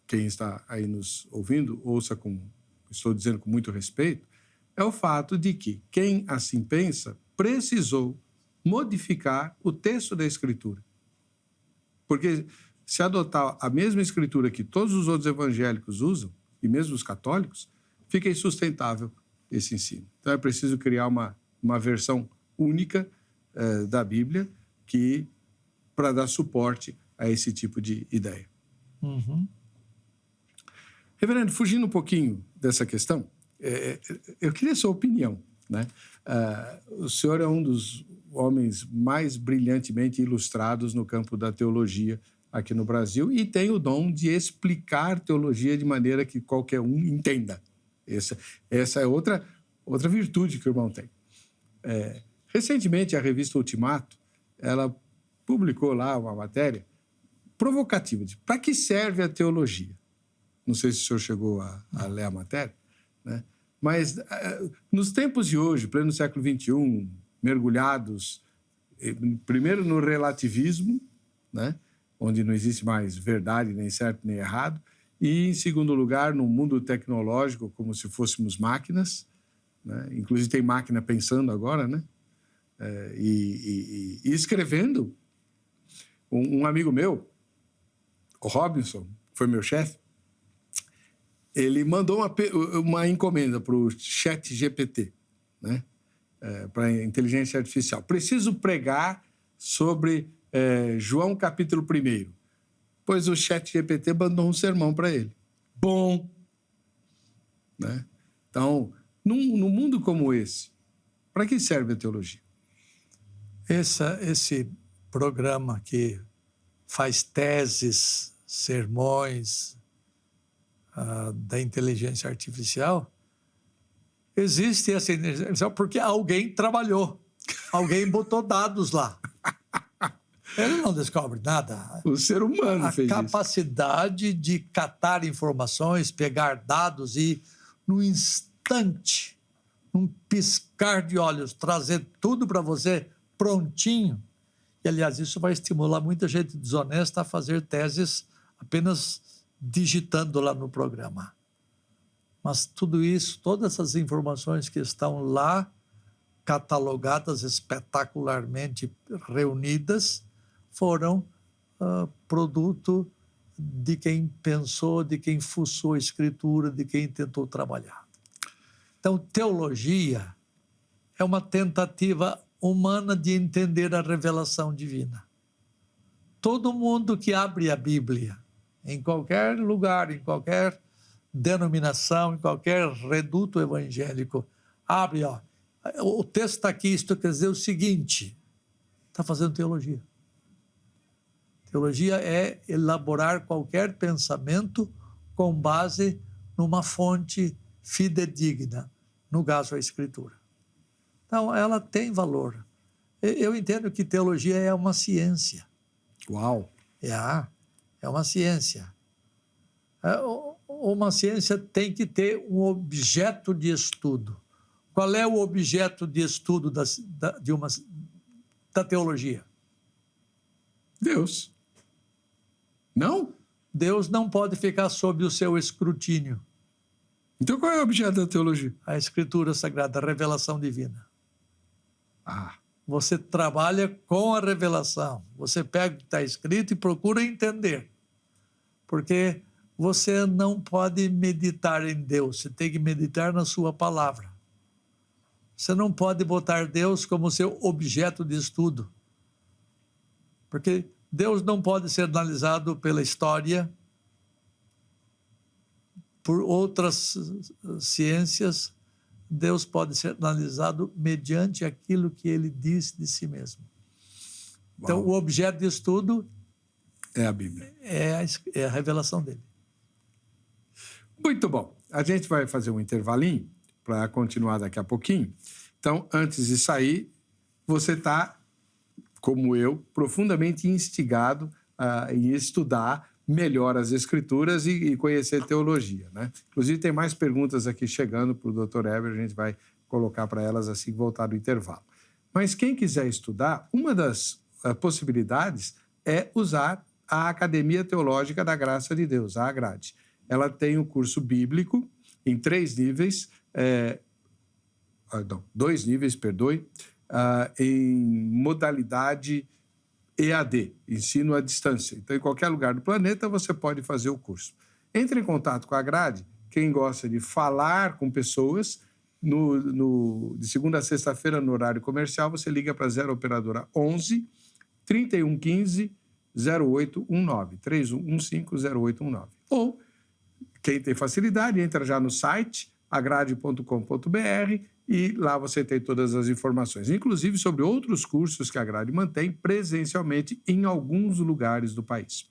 quem está aí nos ouvindo, estou dizendo com muito respeito, é o fato de que quem assim pensa precisou modificar o texto da Escritura. Porque se adotar a mesma Escritura que todos os outros evangélicos usam, e mesmo os católicos, fica insustentável esse ensino. Então é preciso criar uma versão única da Bíblia que para dar suporte a esse tipo de ideia. Uhum. Reverendo, fugindo um pouquinho dessa questão, eu queria a sua opinião, né? O senhor é um dos homens mais brilhantemente ilustrados no campo da teologia aqui no Brasil e tem o dom de explicar teologia de maneira que qualquer um entenda. Essa é outra virtude que o irmão tem. Recentemente, a revista Ultimato, ela publicou lá uma matéria provocativa de para que serve a teologia. Não sei se o senhor chegou a ler a matéria, né? Mas nos tempos de hoje, pleno século XXI, mergulhados primeiro no relativismo, né? Onde não existe mais verdade, nem certo, nem errado, e, em segundo lugar, no mundo tecnológico, como se fôssemos máquinas, né? Inclusive tem máquina pensando agora, né? E escrevendo. Um amigo meu, o Robinson, que foi meu chefe, ele mandou uma encomenda para o ChatGPT, né? Para a inteligência artificial. Preciso pregar sobre João capítulo 1. Pois o ChatGPT mandou um sermão para ele. Bom! Né? Então, num mundo como esse, para que serve a teologia? Esse programa que faz teses, sermões da inteligência artificial, existe essa inteligência artificial porque alguém trabalhou, alguém botou dados lá. Ele não descobre nada. O ser humano fez isso. A capacidade de catar informações, pegar dados e, no instante, num piscar de olhos, trazer tudo para você prontinho. E, aliás, isso vai estimular muita gente desonesta a fazer teses apenas digitando lá no programa. Mas tudo isso, todas essas informações que estão lá, catalogadas, espetacularmente reunidas, foram produto de quem pensou, de quem fuçou a Escritura, de quem tentou trabalhar. Então, teologia é uma tentativa humana de entender a revelação divina. Todo mundo que abre a Bíblia, em qualquer lugar, em qualquer denominação, em qualquer reduto evangélico, abre, o texto está aqui, isto quer dizer o seguinte, está fazendo teologia. Teologia é elaborar qualquer pensamento com base numa fonte fidedigna, no caso a Escritura. Então, ela tem valor. Eu entendo que teologia é uma ciência. Uau! É uma ciência. Uma ciência tem que ter um objeto de estudo. Qual é o objeto de estudo da teologia? Deus. Não? Deus não pode ficar sob o seu escrutínio. Então qual é o objeto da teologia? A Escritura Sagrada, a revelação divina. Você trabalha com a revelação. Você pega o que está escrito e procura entender. Porque você não pode meditar em Deus, você tem que meditar na sua palavra. Você não pode botar Deus como seu objeto de estudo. Porque Deus não pode ser analisado pela história, por outras ciências. Deus pode ser analisado mediante aquilo que ele diz de si mesmo. Então, Uau. o objeto de estudo é a Bíblia. É a revelação dele. Muito bom. A gente vai fazer um intervalinho para continuar daqui a pouquinho. Então, antes de sair, você está, como eu, profundamente instigado em estudar melhor as Escrituras e conhecer teologia, né? Inclusive, tem mais perguntas aqui chegando para o Dr. Heber, a gente vai colocar para elas assim que voltar do intervalo. Mas quem quiser estudar, uma das possibilidades é usar a Academia Teológica da Graça de Deus, a AGRADE. Ela tem um curso bíblico em 3 níveis, 2 níveis, perdoe, em modalidade EAD, ensino à distância. Então, em qualquer lugar do planeta, você pode fazer o curso. Entre em contato com a grade, quem gosta de falar com pessoas, de segunda a sexta-feira, no horário comercial, você liga para 0 Operadora 11 3115-0819. 3115-0819. Ou, quem tem facilidade, entra já no site agrade.com.br e lá você tem todas as informações, inclusive sobre outros cursos que a Agrade mantém presencialmente em alguns lugares do país.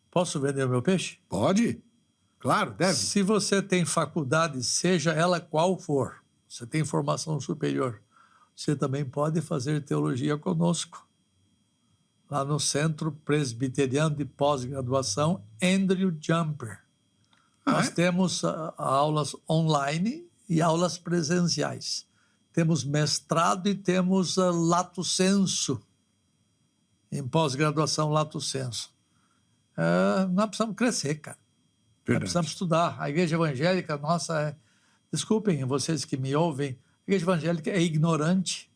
Posso vender o meu peixe? Pode? Claro, deve. Se você tem faculdade, seja ela qual for, você tem formação superior, você também pode fazer teologia conosco. Lá no Centro Presbiteriano de Pós-Graduação, Andrew Jumper. Nós temos aulas online e aulas presenciais. Temos mestrado e temos lato sensu, em pós-graduação lato sensu. Nós precisamos crescer, cara. Nós precisamos estudar. A igreja evangélica, nossa, desculpem vocês que me ouvem, a igreja evangélica é ignorante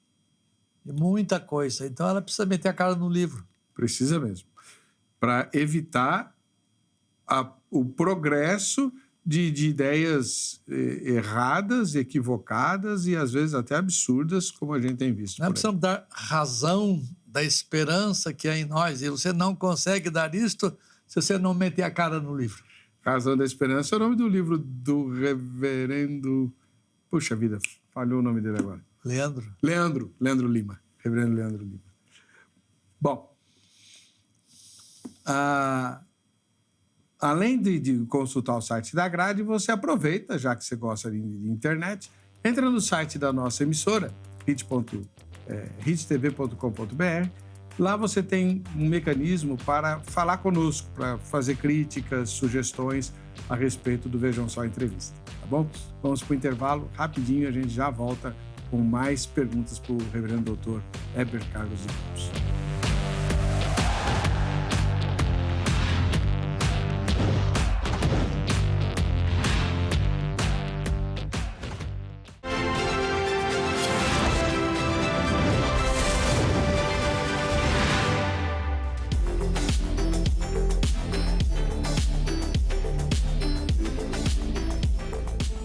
de muita coisa. Então, ela precisa meter a cara no livro. Precisa mesmo. Para evitar o progresso de ideias erradas, equivocadas e, às vezes, até absurdas, como a gente tem visto. Nós precisamos dar razão da esperança que há em nós. E você não consegue dar isto se você não meter a cara no livro. Razão da Esperança é o nome do livro do reverendo... Puxa vida, falhou o nome dele agora. Leandro Lima. Reverendo Leandro Lima. Bom, além de consultar o site da Grade, você aproveita, já que você gosta de internet, entra no site da nossa emissora, hittv.com.br. Lá você tem um mecanismo para falar conosco, para fazer críticas, sugestões a respeito do Vejam Só Entrevista, tá bom? Vamos para o intervalo, rapidinho, a gente já volta com mais perguntas para o reverendo doutor Heber Carlos de Campos.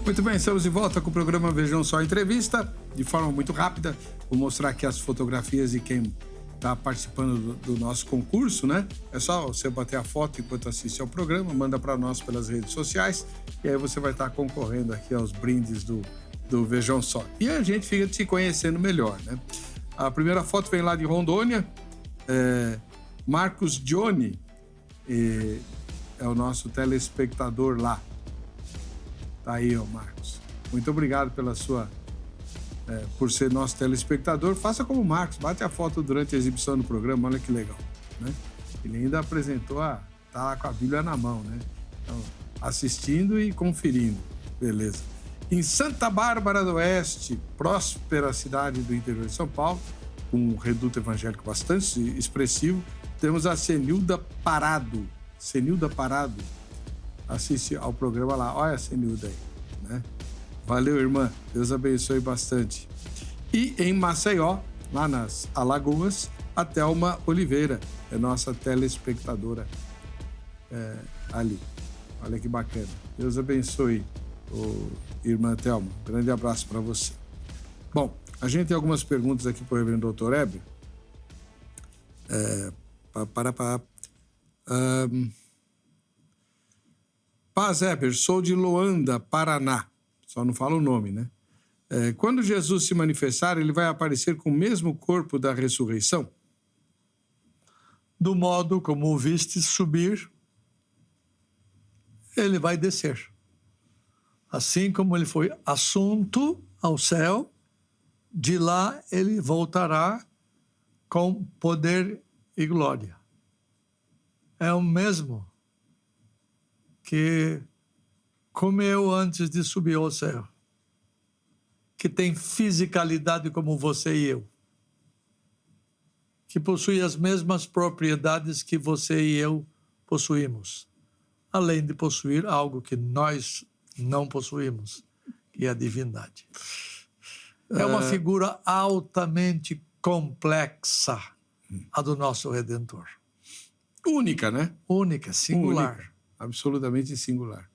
Muito bem, estamos de volta com o programa Vejam Só Entrevista. De forma muito rápida, vou mostrar aqui as fotografias de quem está participando do nosso concurso, né? É só você bater a foto enquanto assiste ao programa, manda para nós pelas redes sociais e aí você vai estar concorrendo aqui aos brindes do Vejam Só. E a gente fica te conhecendo melhor, né? A primeira foto vem lá de Rondônia. Marcos Johnny é o nosso telespectador lá. Tá aí, ó, Marcos. Muito obrigado por ser nosso telespectador. Faça como o Marcos, bate a foto durante a exibição do programa, olha que legal, né? Ele ainda apresentou, tá lá com a Bíblia na mão, né? Então, assistindo e conferindo, beleza. Em Santa Bárbara do Oeste, próspera cidade do interior de São Paulo, com um reduto evangélico bastante expressivo, temos a Senilda Parado. Senilda Parado assiste ao programa lá. Olha a Senilda aí, né? Valeu, irmã. Deus abençoe bastante. E em Maceió, lá nas Alagoas, a Thelma Oliveira é nossa telespectadora ali. Olha que bacana. Deus abençoe, irmã Thelma. Grande abraço para você. Bom, a gente tem algumas perguntas aqui para o reverendo Dr. Heber. Paz, Heber, sou de Loanda, Paraná. Só não fala o nome, né? Quando Jesus se manifestar, ele vai aparecer com o mesmo corpo da ressurreição? Do modo como o viste subir, ele vai descer. Assim como ele foi assunto ao céu, de lá ele voltará com poder e glória. É o mesmo que comeu antes de subir ao céu, que tem fisicalidade como você e eu, que possui as mesmas propriedades que você e eu possuímos, além de possuir algo que nós não possuímos, que é a divindade. É uma figura altamente complexa, a do nosso Redentor. Única, né? Única, singular. Única. Absolutamente singular.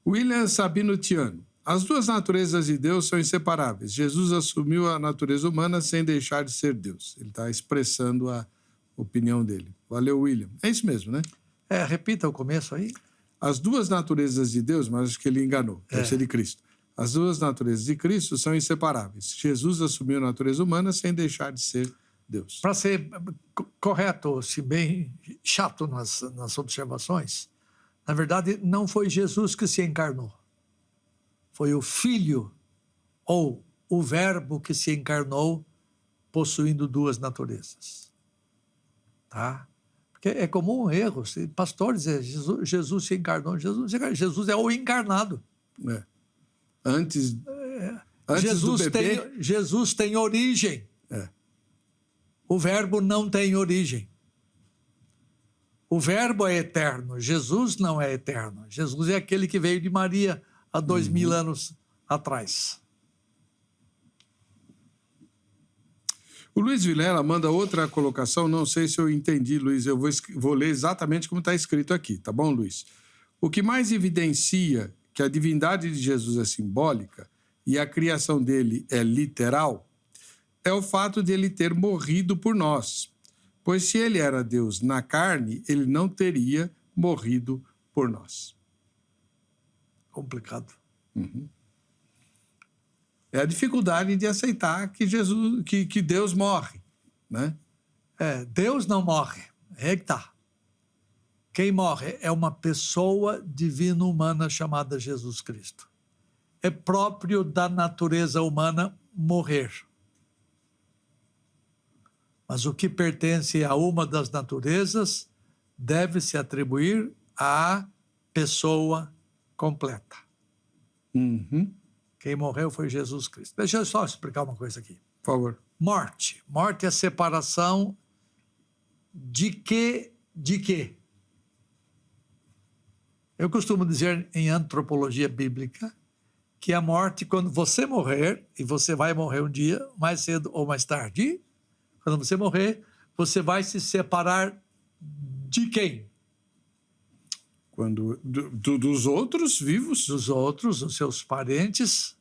William Sabino Tiano. As duas naturezas de Deus são inseparáveis. Jesus assumiu a natureza humana sem deixar de ser Deus. Ele está expressando a opinião dele. Valeu, William. É isso mesmo, né? Repita o começo aí. As duas naturezas de Deus, mas acho que ele enganou, deve ser de Cristo. As duas naturezas de Cristo são inseparáveis. Jesus assumiu a natureza humana sem deixar de ser Deus. Para ser correto, se bem chato nas observações, na verdade, não foi Jesus que se encarnou. Foi o Filho, ou o Verbo que se encarnou, possuindo duas naturezas. Tá? Porque é comum um erro. Pastores dizem, Jesus se encarnou. Jesus é o encarnado. Antes Jesus do bebê... Jesus tem origem. O Verbo não tem origem. O Verbo é eterno. Jesus não é eterno. Jesus é aquele que veio de Maria há 2000 anos atrás. O Luiz Vilela manda outra colocação, não sei se eu entendi, Luiz, eu vou ler exatamente como está escrito aqui, tá bom, Luiz? O que mais evidencia que a divindade de Jesus é simbólica e a criação dele é literal é o fato de ele ter morrido por nós, pois se ele era Deus na carne, ele não teria morrido por nós. Complicado. É a dificuldade de aceitar que que Deus morre, né? Deus não morre. É que tá. Quem morre é uma pessoa divino-humana chamada Jesus Cristo. É próprio da natureza humana morrer. Mas o que pertence a uma das naturezas deve se atribuir à pessoa completa. Quem morreu foi Jesus Cristo. Deixa eu só explicar uma coisa aqui. Por favor. Morte. Morte é a separação de quê? De quê? Eu costumo dizer em antropologia bíblica que a morte, quando você morrer, e você vai morrer um dia, mais cedo ou mais tarde, quando você morrer, você vai se separar de quem? Dos outros vivos? Dos outros, dos seus parentes,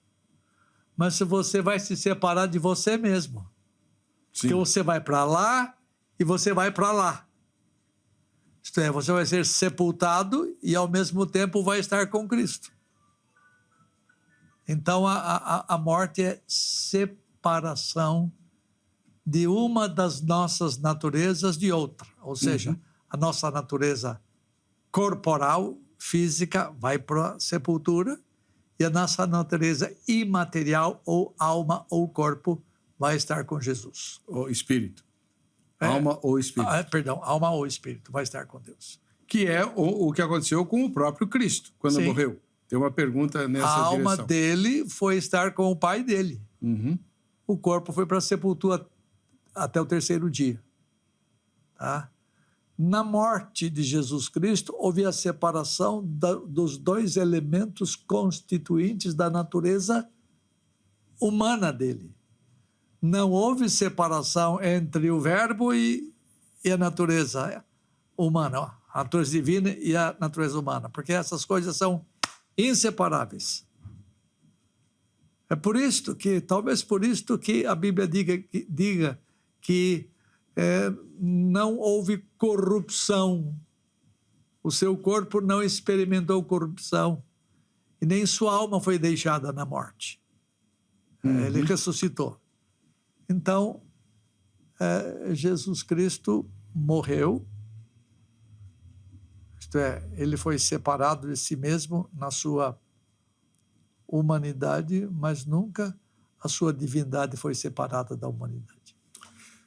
mas você vai se separar de você mesmo. Sim. Porque você vai para lá e você vai para lá. Isto é, você vai ser sepultado e ao mesmo tempo vai estar com Cristo. Então a morte é separação de uma das nossas naturezas de outra. Ou seja, a nossa natureza corporal, física, vai para a sepultura e a nossa natureza imaterial, ou alma ou corpo, vai estar com Jesus. O espírito. Alma ou espírito. Alma ou espírito, vai estar com Deus. Que é o que aconteceu com o próprio Cristo, quando morreu. Tem uma pergunta nessa direção. A alma dele foi estar com o Pai dele. O corpo foi para a sepultura até o terceiro dia. Tá? Na morte de Jesus Cristo, houve a separação dos dois elementos constituintes da natureza humana dele. Não houve separação entre o Verbo e a natureza humana, a natureza divina e a natureza humana, porque essas coisas são inseparáveis. É por isto que, talvez por isto que a Bíblia diga que não houve corrupção. O seu corpo não experimentou corrupção e nem sua alma foi deixada na morte. Ele ressuscitou. Então, Jesus Cristo morreu, isto é, ele foi separado de si mesmo na sua humanidade, mas nunca a sua divindade foi separada da humanidade.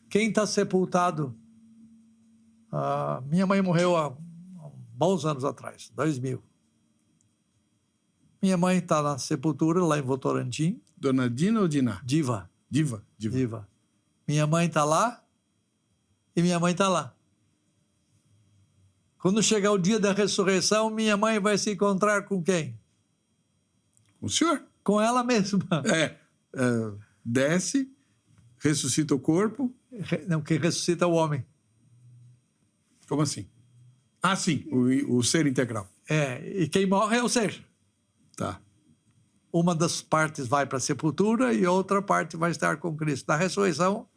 Quem está sepultado? Minha mãe morreu há bons anos atrás, 2000. Minha mãe está na sepultura lá em Votorantim. Dona Dina ou Diná? Diva. Diva. Minha mãe está lá e minha mãe está lá. Quando chegar o dia da ressurreição, minha mãe vai se encontrar com quem? Com o senhor. Com ela mesma. Desce, ressuscita o corpo. Não, quem ressuscita é o homem. Como assim? Sim, o ser integral. E quem morre é o ser. Tá. uma das partes vai para a sepultura e outra parte vai estar com Cristo. Na ressurreição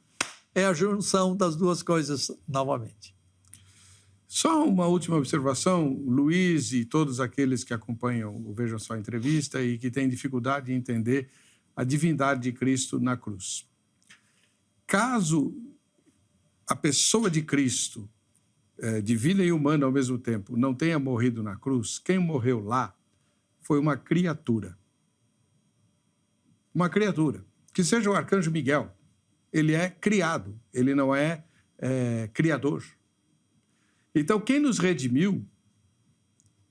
é a junção das duas coisas novamente. Só uma última observação, Luiz e todos aqueles que acompanham o Vejam Só a Entrevista e que têm dificuldade de entender a divindade de Cristo na cruz. Caso a pessoa de Cristo, divina e humana ao mesmo tempo, não tenha morrido na cruz, quem morreu lá foi uma criatura. Uma criatura. Que seja o arcanjo Miguel, ele é criado, ele não é criador. Então, quem nos redimiu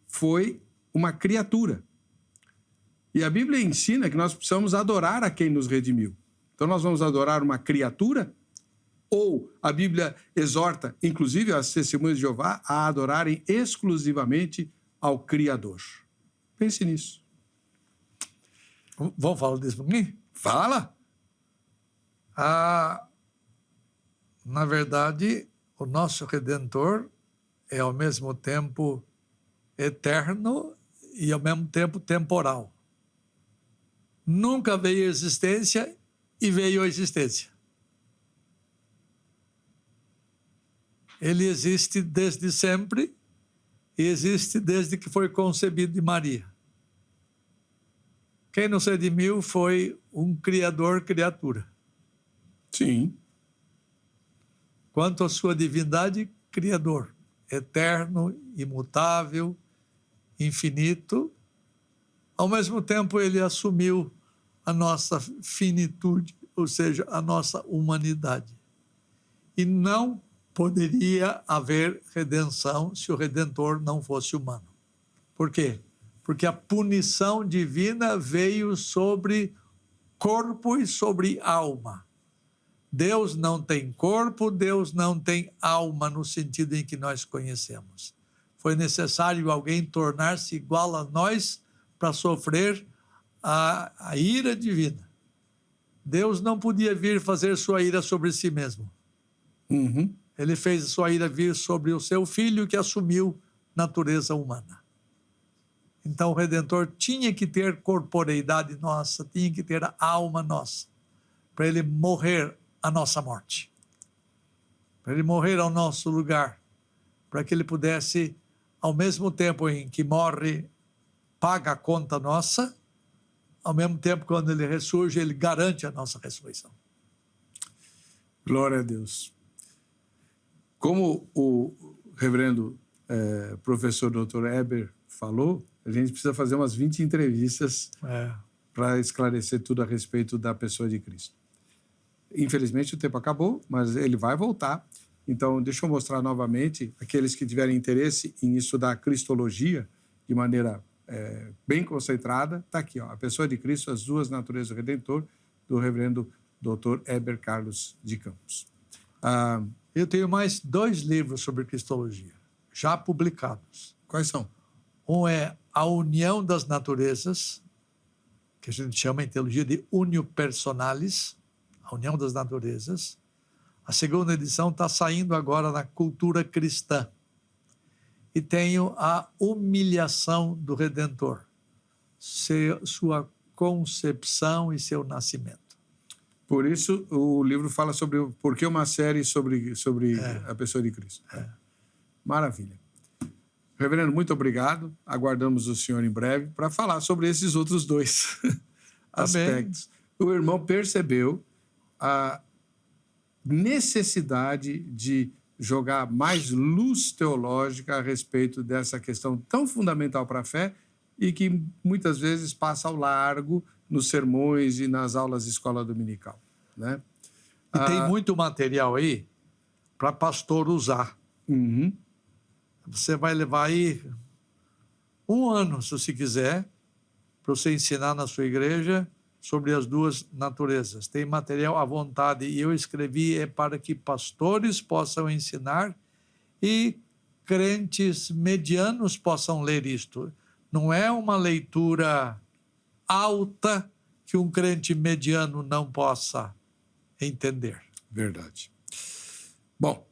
foi uma criatura. E a Bíblia ensina que nós precisamos adorar a quem nos redimiu. Então, nós vamos adorar uma criatura? Ou a Bíblia exorta, inclusive as testemunhas de Jeová, a adorarem exclusivamente ao Criador? Pense nisso. Vamos falar disso um pouquinho? Fala! Na verdade, o nosso Redentor é ao mesmo tempo eterno e ao mesmo tempo temporal. Nunca veio a existência e veio a existência. Ele existe desde sempre e existe desde que foi concebido de Maria. Quem nos redimiu foi um criador-criatura. Sim. Quanto à sua divindade, criador, eterno, imutável, infinito. Ao mesmo tempo, ele assumiu a nossa finitude, ou seja, a nossa humanidade. E não poderia haver redenção se o Redentor não fosse humano. Por quê? Porque a punição divina veio sobre corpo e sobre alma. Deus não tem corpo, Deus não tem alma no sentido em que nós conhecemos. Foi necessário alguém tornar-se igual a nós para sofrer a ira divina. Deus não podia vir fazer sua ira sobre si mesmo. Uhum. Ele fez sua ira vir sobre o seu filho que assumiu natureza humana. Então o Redentor tinha que ter corporeidade nossa, tinha que ter a alma nossa, para ele morrer a nossa morte, para ele morrer ao nosso lugar, para que ele pudesse, ao mesmo tempo em que morre, paga a conta nossa, ao mesmo tempo, quando ele ressurge, ele garante a nossa ressurreição. Glória a Deus. Como o reverendo professor Dr. Eber falou, a gente precisa fazer umas 20 entrevistas para esclarecer tudo a respeito da pessoa de Cristo. Infelizmente, o tempo acabou, mas ele vai voltar. Então, deixa eu mostrar novamente, aqueles que tiverem interesse em estudar Cristologia de maneira bem concentrada, está aqui, ó, A Pessoa de Cristo, as Duas Naturezas do Redentor, do reverendo Dr. Eber Carlos de Campos. Eu tenho mais 2 livros sobre Cristologia, já publicados. Quais são? Um é A União das Naturezas, que a gente chama em teologia de Unio Personalis, a União das Naturezas. A segunda edição está saindo agora na Cultura Cristã. E tenho A Humilhação do Redentor, sua concepção e seu nascimento. Por isso, o livro fala sobre por que uma série sobre a pessoa de Cristo. Maravilha. Reverendo, muito obrigado. Aguardamos o senhor em breve para falar sobre esses outros 2 aspectos. O irmão percebeu a necessidade de jogar mais luz teológica a respeito dessa questão tão fundamental para a fé e que muitas vezes passa ao largo nos sermões e nas aulas de escola dominical, né? E tem muito material aí para pastor usar. Uhum. Você vai levar aí 1 ano, se você quiser, para você ensinar na sua igreja sobre as duas naturezas. Tem material à vontade e eu escrevi para que pastores possam ensinar e crentes medianos possam ler isto. Não é uma leitura alta que um crente mediano não possa entender. Verdade. Bom,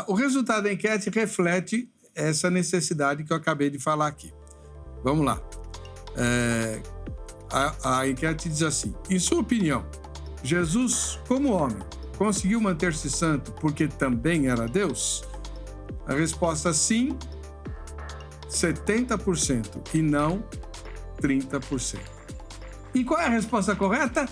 o resultado da enquete reflete essa necessidade que eu acabei de falar aqui. Vamos lá. A enquete diz assim: em sua opinião, Jesus, como homem, conseguiu manter-se santo porque também era Deus? A resposta sim, 70%, e não 30%. E qual é a resposta correta?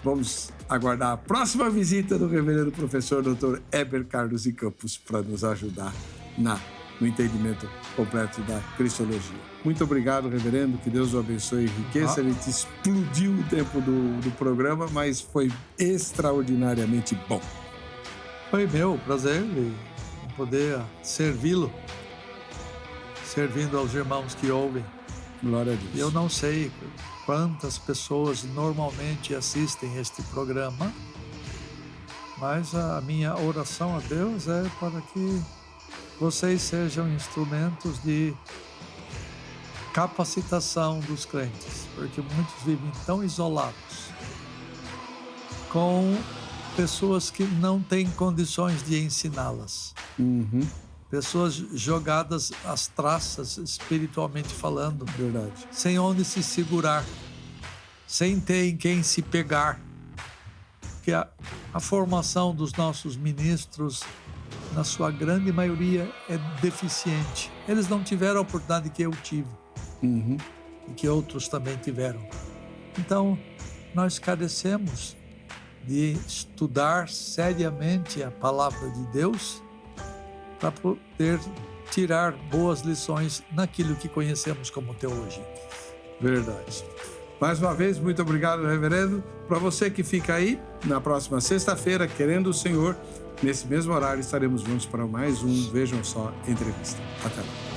Vamos aguardar a próxima visita do reverendo professor Dr. Heber Carlos de Campos para nos ajudar no entendimento completo da Cristologia. Muito obrigado, reverendo, que Deus o abençoe e enriqueça. Ele te explodiu o tempo do programa, mas foi extraordinariamente bom. Foi meu prazer poder servi-lo, servindo aos irmãos que ouvem. Glória a Deus. Eu não sei quantas pessoas normalmente assistem este programa, mas a minha oração a Deus é para que vocês sejam instrumentos de capacitação dos crentes, porque muitos vivem tão isolados, com pessoas que não têm condições de ensiná-las. Pessoas jogadas às traças, espiritualmente falando. Verdade. Sem onde se segurar, sem ter em quem se pegar. Porque a formação dos nossos ministros, na sua grande maioria, é deficiente. Eles não tiveram a oportunidade que eu tive. E que outros também tiveram. Então, nós carecemos de estudar seriamente a palavra de Deus para poder tirar boas lições naquilo que conhecemos como teologia. Verdade. Mais uma vez, muito obrigado, reverendo. Para você que fica aí, na próxima sexta-feira, querendo o Senhor, nesse mesmo horário, estaremos juntos para mais um Vejam Só Entrevista. Até lá.